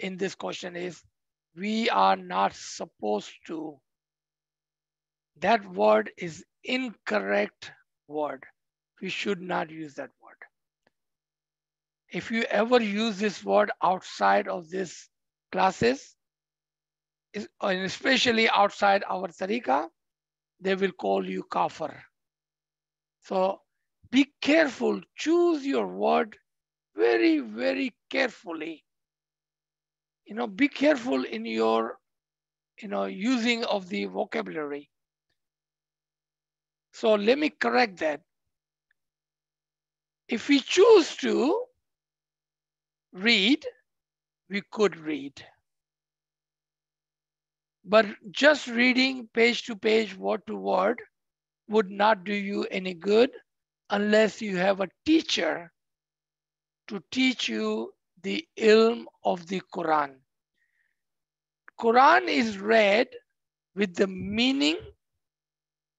in this question is we are not supposed to. That word is incorrect word. We should not use that word. If you ever use this word outside of these classes, and especially outside our tariqah, they will call you kafir. So be careful, choose your word very, very carefully. Be careful in your, using of the vocabulary. So let me correct that. If we choose to read, we could read. But just reading page to page, word to word, would not do you any good unless you have a teacher to teach you the ilm of the Quran. Quran is read with the meaning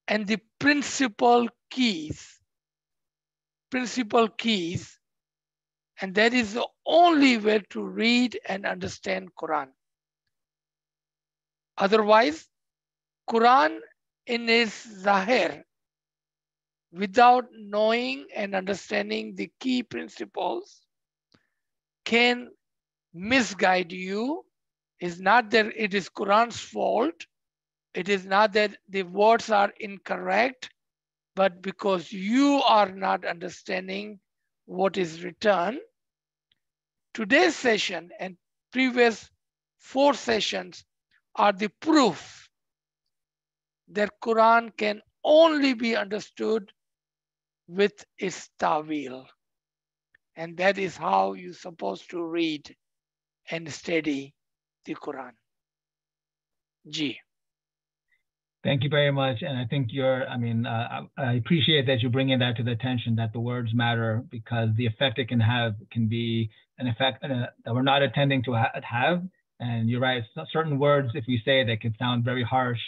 and the principal keys, and that is the only way to read and understand Quran. Otherwise, Quran in its zahir, without knowing and understanding the key principles, can misguide you. It's not that it is Quran's fault. It is not that the words are incorrect, but because you are not understanding what is written, today's session and previous 4 sessions are the proof that Quran can only be understood with its ta'wil. And that is how you're supposed to read and study the Quran. G. Thank you very much. And I think I appreciate that you bring in that to the attention, that the words matter, because the effect it can have can be an effect that we're not intending to have. And you're right, certain words, if we say, they can sound very harsh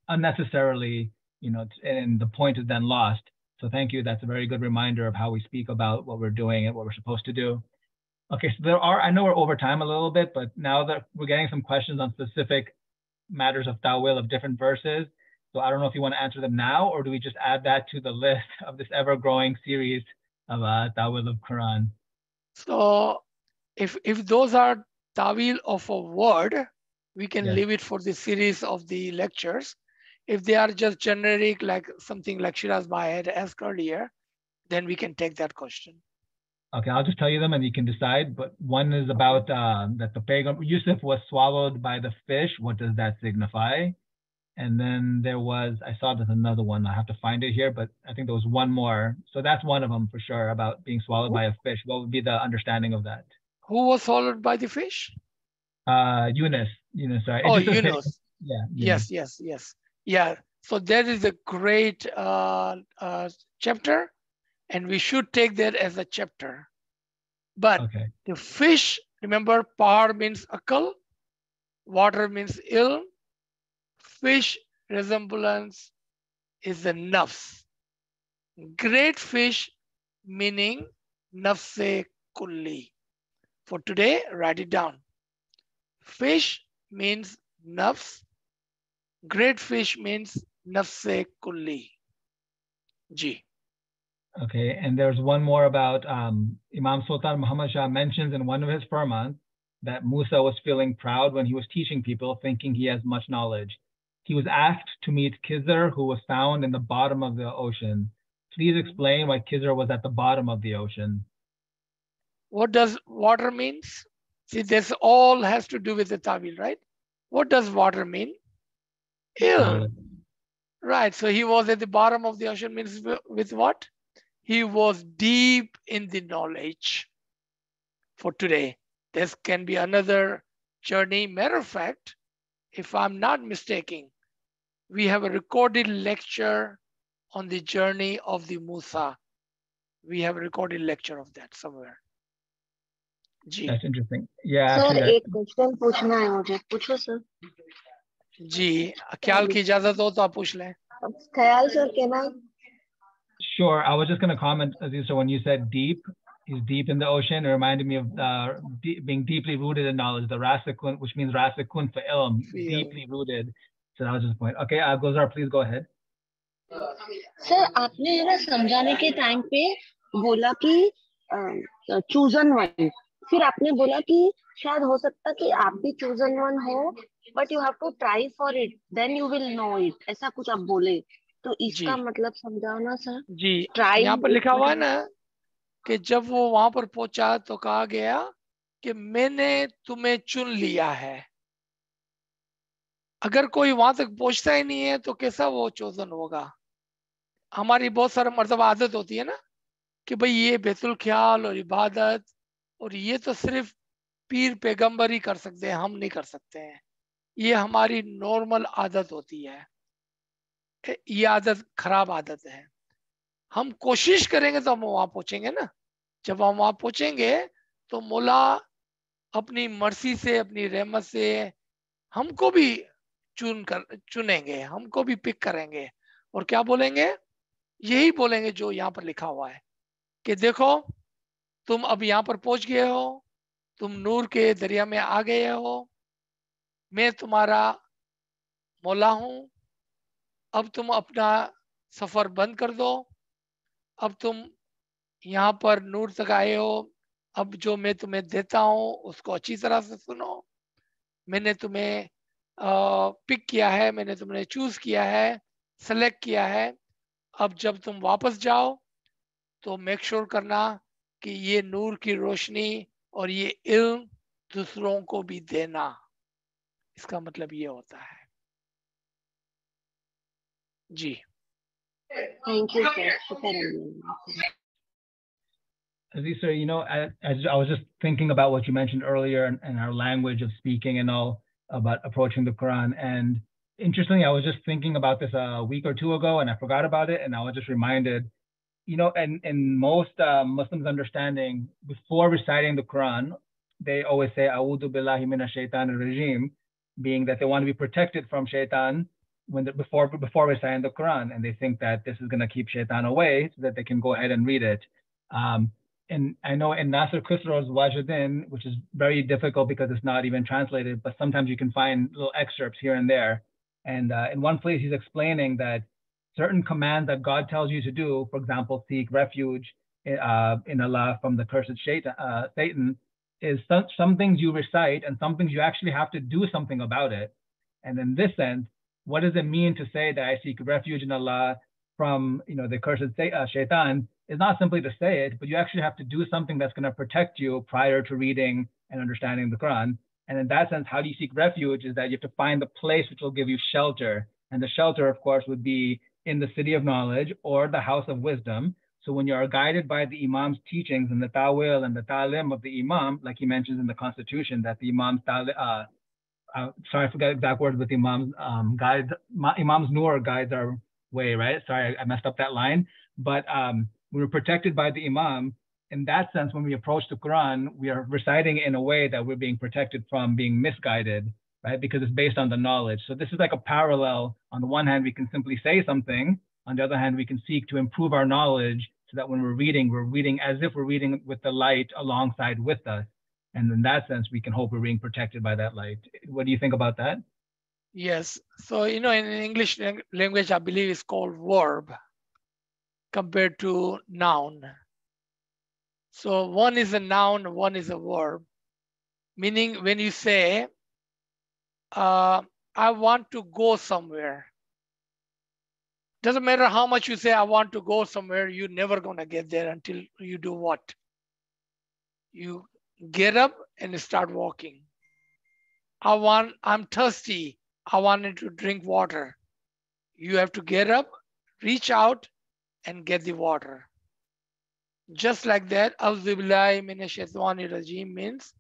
unnecessarily, and the point is then lost. So thank you. That's a very good reminder of how we speak about what we're doing and what we're supposed to do. Okay, so I know we're over time a little bit, but now that we're getting some questions on specific matters of ta'wil of different verses. So I don't know if you want to answer them now, or do we just add that to the list of this ever-growing series of ta'wil of Quran? So if those are ta'wil of a word, we can Yes. leave it for the series of the lectures. If they are just generic, like something like Shiraz Bhai had asked earlier, then we can take that question. Okay, I'll just tell you them and you can decide. But one is about that the Paygham Yusuf was swallowed by the fish. What does that signify? And then I saw there's another one. I have to find it here, but I think there was one more. So that's one of them for sure, about being swallowed by a fish. What would be the understanding of that? Who was swallowed by the fish? Yunus, sorry. Oh, Yunus. Yeah. Yunus. Yes. Yeah. So that is a great chapter, and we should take that as a chapter. But okay. The fish, remember, par means akal, water means ilm, fish resemblance is the nafs. Great fish meaning nafse kulli. For today, write it down. Fish means nafs. Great fish means nafse kulli. G. Okay, and there's one more about Imam Sultan Muhammad Shah mentions in one of his firmans that Musa was feeling proud when he was teaching people, thinking he has much knowledge. He was asked to meet Khizr, who was found in the bottom of the ocean. Please explain why Khizr was at the bottom of the ocean. What does water means? See, this all has to do with the ta'wil, right? What does water mean? Ill. Right, so he was at the bottom of the ocean means with what? He was deep in the knowledge. For today, this can be another journey. Matter of fact, if I'm not mistaken, we have a recorded lecture on the journey of the Musa. We have a recorded lecture of that somewhere. G. That's interesting. Yeah. Sir एक question पूछना है मुझे, पूछो sir. जी, ख्याल की इजाजत हो तो आप पूछ लें. ख्याल sir, can I? Sure. I was just going to comment, Aziz, so when you said deep, he's deep in the ocean. It reminded me of being deeply rooted in knowledge, the rasikun, which means rasikun for ilm, deeply rooted. So that was just the point. Okay, Gulzar, please go ahead. Sir आपने है ना समझाने के time पे बोला कि chosen one, फिर आपने बोला कि शायद हो सकता कि आप भी चूजन वन हो, but you have to try for it, then you will know it, ऐसा कुछ आप बोले, तो इसका मतलब समझाओ ना सर. जी, यहाँ पर लिखा हुआ है ना कि जब वो वहां पर पहुंचा तो कहा गया कि मैंने तुम्हें चुन लिया है. अगर कोई वहां तक पहुंचता ही नहीं है तो कैसा वो चोजन होगा? हमारी बहुत सारा मर्तबा आदत होती है ना कि भाई ये बैतुल ख्याल और इबादत और ये तो सिर्फ पीर पैगंबर ही कर सकते हैं, हम नहीं कर सकते हैं. ये हमारी नॉर्मल आदत होती है. ये आदत खराब आदत है. हम कोशिश करेंगे तो हम वहां पहुंचेंगे ना. जब हम वहां पहुंचेंगे तो मौला अपनी मर्जी से, अपनी रहमत से हमको भी चुनेंगे, हमको भी पिक करेंगे और क्या बोलेंगे? यही बोलेंगे जो यहाँ पर लिखा हुआ है कि देखो तुम अब यहाँ पर पहुंच गए हो, तुम नूर के दरिया में आ गए हो, मैं तुम्हारा मौला हूं, अब तुम अपना सफर बंद कर दो, अब तुम यहाँ पर नूर तक आए हो, अब जो मैं तुम्हें देता हूं उसको अच्छी तरह से सुनो. मैंने तुम्हें पिक किया है, मैंने तुम्हें चूज किया है, सेलेक्ट किया है, अब जब तुम वापस जाओ तो मेक श्योर करना कि ये नूर की रोशनी और ये इल्म दूसरों को भी देना। इसका मतलब ये होता है। जी थैंक यू सर, शुक्रिया। Aziz sir, you know, as I was just thinking about what you mentioned earlier and our language of speaking and all about approaching the Quran. And interestingly, I was just thinking about this a week or two ago and I forgot about it. And I was just reminded, you know, in most Muslims' understanding, before reciting the Quran, they always say, A'udhu billahi minash shaitan al-rajim, being that they want to be protected from shaitan before reciting the Quran. And they think that this is going to keep shaitan away so that they can go ahead and read it. And I know in Nasir Khusro's Wajuddin, which is very difficult because it's not even translated, but sometimes you can find little excerpts here and there. And in one place, he's explaining that certain commands that God tells you to do, for example, seek refuge in Allah from the cursed Satan, is some things you recite and some things you actually have to do something about it. And in this sense, what does it mean to say that I seek refuge in Allah from, you know, the cursed Shaitan? Is not simply to say it, but you actually have to do something that's going to protect you prior to reading and understanding the Quran. And in that sense, how do you seek refuge is that you have to find the place which will give you shelter. And the shelter, of course, would be in the city of knowledge or the house of wisdom. So when you are guided by the Imam's teachings and the ta'wil and the ta'lim of the Imam, like he mentions in the Constitution, that the Imam's sorry, I forgot exact words, but the Imam's Imam's Nur guides our way, right? Sorry, I messed up that line. But we're protected by the Imam. In that sense, when we approach the Quran, we are reciting in a way that we're being protected from being misguided, right? Because it's based on the knowledge. So this is like a parallel. On the one hand, we can simply say something. On the other hand, we can seek to improve our knowledge so that when we're reading as if we're reading with the light alongside with us. And in that sense, we can hope we're being protected by that light. What do you think about that? Yes. So, you know, in English language, I believe it's called verb compared to noun. So one is a noun, one is a verb. Meaning when you say, I want to go somewhere. Doesn't matter how much you say, I want to go somewhere, you're never going to get there until you do what? You get up and start walking. I'm thirsty. I wanted to drink water. You have to get up, reach out, and get the water. Just like that, A'udhu billahi minash shaitani rajim means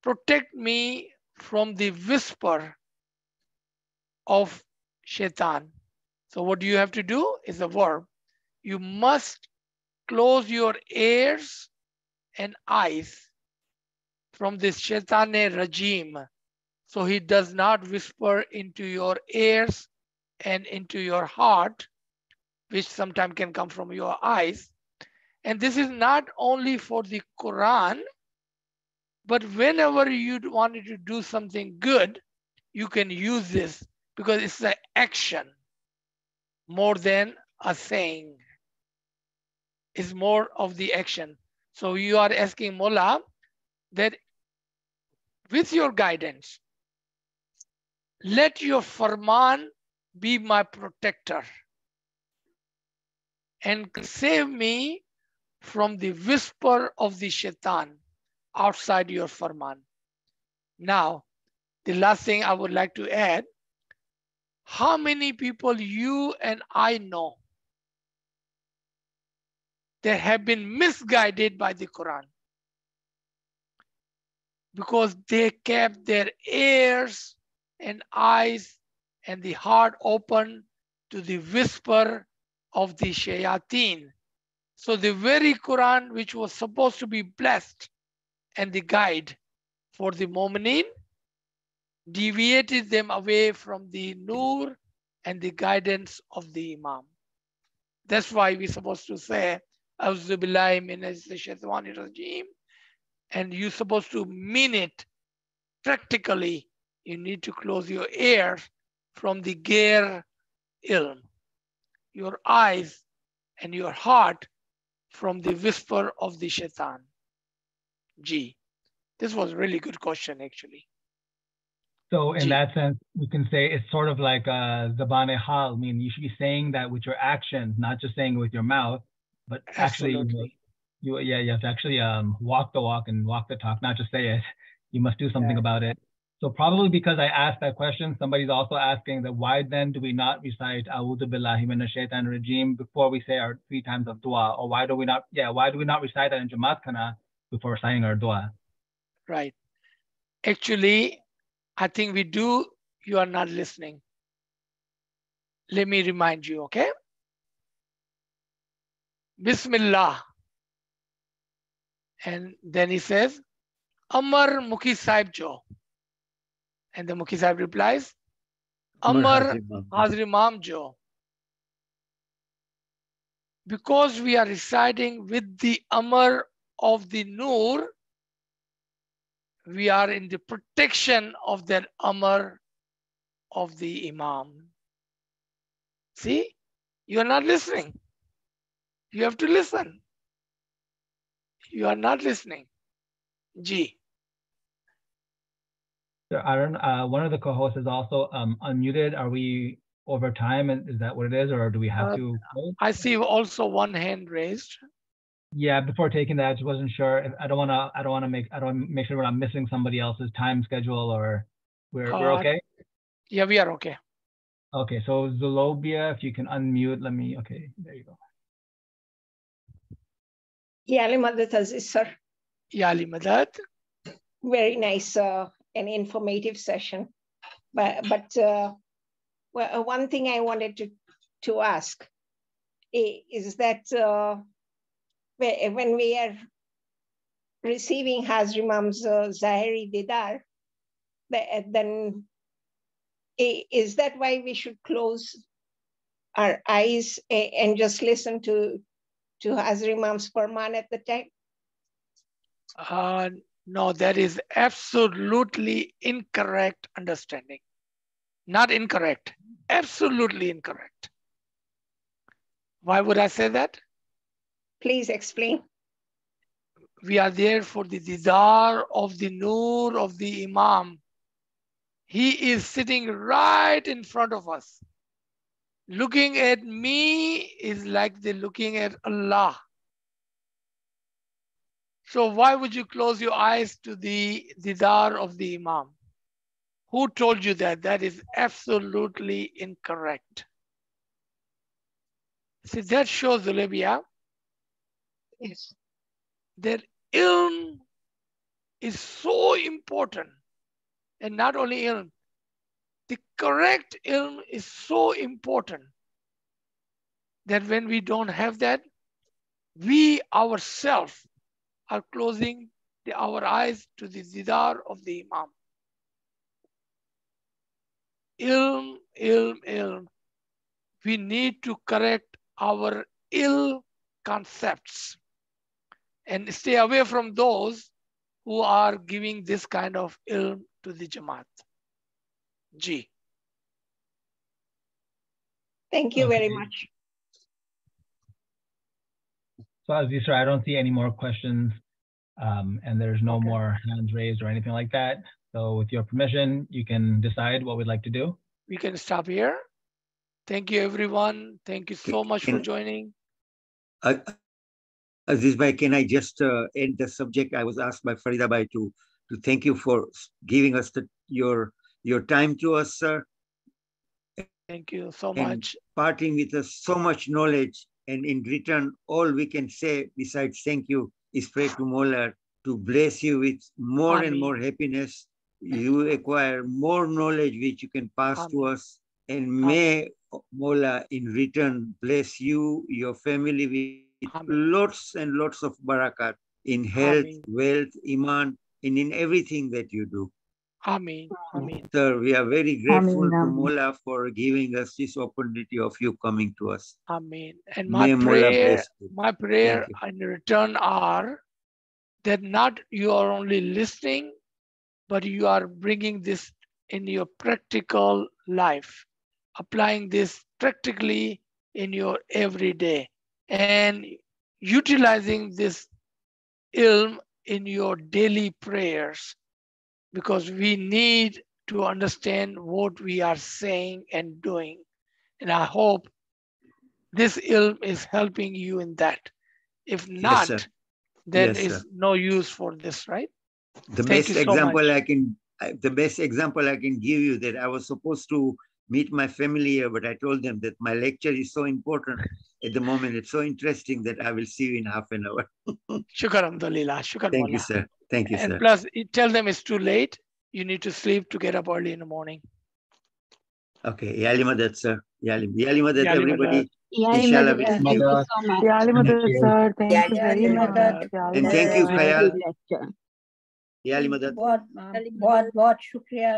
protect me from the whisper of shaitan. So what you have to do is a verb. You must close your ears and eyes from this shaitani regime, so he does not whisper into your ears and into your heart, which sometimes can come from your eyes. And this is not only for the Quran, but whenever you wanted to do something good, you can use this because it's an action more than a saying. It's more of the action. So you are asking Mullah that with your guidance, let your farman be my protector and save me from the whisper of the shaitan outside your farman. Now, the last thing I would like to add, how many people you and I know that have been misguided by the Quran because they kept their ears and eyes and the heart open to the whisper of the shayateen. So the very Quran which was supposed to be blessed and the guide for the mu'mineen deviated them away from the nur and the guidance of the Imam. That's why we're supposed to say, A'udhu billahi minash shaitani rajim, and you're supposed to mean it practically. You need to close your ears from the gair ilm, your eyes and your heart from the whisper of the shaitan. Gee, this was a really good question actually. So in that sense, we can say it's sort of like Zabane Hal, meaning you should be saying that with your actions, not just saying it with your mouth, but actually, you have to actually walk the walk and walk the talk, not just say it. You must do something about it. So probably because I asked that question, somebody's also asking that why then do we not recite A'udhu Billahi Minash Shaitanir Rajim before we say our 3 times of dua? Or why do we not recite that in Jamaat Khana before reciting our dua? Right. Actually, I think we do. You are not listening. Let me remind you, okay? Bismillah. And then he says, Amar Mukhi Sahib Jo. And the Mukhi Sahib replies, Amar Hazrimam Jo. Because we are reciting with the Amar of the Noor, we are in the protection of that Amar of the Imam. See, you are not listening. You have to listen. You are not listening. G. So Aaron, one of the co-hosts is also unmuted. Are we over time? Is that what it is, or do we have to? I see also one hand raised. Yeah, before taking that, I just wasn't sure. I don't want to make sure we're not missing somebody else's time schedule, or we're okay. Yeah, we are okay. Okay, so Zulobia, if you can unmute, okay, there you go. Yali Madad Aziz, sir. Yali Madad. Very nice and informative session. But well, one thing I wanted to ask is that when we are receiving Hazrimam's Zahiri Didar, then is that why we should close our eyes and just listen to Hazrimam's Farman at the time? No, that is absolutely incorrect understanding. Not incorrect, absolutely incorrect. Why would I say that? Please explain. We are there for the Didar of the Noor of the Imam. He is sitting right in front of us. Looking at me is like they're looking at Allah. So why would you close your eyes to the Didar of the Imam? Who told you that? That is absolutely incorrect. See, that shows, Zulebia, yes, that ilm is so important. And not only ilm, the correct ilm is so important that when we don't have that, we ourselves are closing our eyes to the Didar of the Imam. Ilm, ilm, ilm. We need to correct our ill concepts and stay away from those who are giving this kind of ilm to the Jamaat. G. Thank you very much. So Aziz, I don't see any more questions, and there's no more hands raised or anything like that. So with your permission, you can decide what we'd like to do. We can stop here. Thank you, everyone. Thank you so much for joining. Aziz Bhai, can I just end the subject? I was asked by Farida Bhai to thank you for giving us your time to us, sir. Thank you so much. Parting with us so much knowledge, and in return, all we can say besides thank you is pray to Mola to bless you with more and more happiness. You acquire more knowledge which you can pass to us, and may Mola in return bless you, your family with lots and lots of barakat in health, wealth, iman, and in everything that you do. Ameen. Ameen. Sir, we are very grateful to Mola for giving us this opportunity of you coming to us. Ameen. And my prayer in return are that not you are only listening, but you are bringing this in your practical life, applying this practically in your everyday, and utilizing this ilm in your daily prayers, because we need to understand what we are saying and doing. And I hope this ilm is helping you in that. If not, sir. then Yes, it's sir. no use for this, right? The Thank best you so example much. the best example I can give you, that I was supposed to meet my family here, but I told them that my lecture is so important at the moment. It's so interesting that I will see you in half an hour. Shukar alhamdulillah. Shukar Thank you, Mullah. sir. Thank you, And sir. plus, tell them it's too late. You need to sleep to get up early in the morning. Okay. Yali Madad, sir. Yali Madad, Yali everybody. Yali Inshallah. Madad, Thank thank you. you so much. Yali Madad, sir. Thank you Yali very Madad. much. Yali And thank you, Madad. Khayal. Lecture. Yali Madad. बहुत बहुत शुक्रिया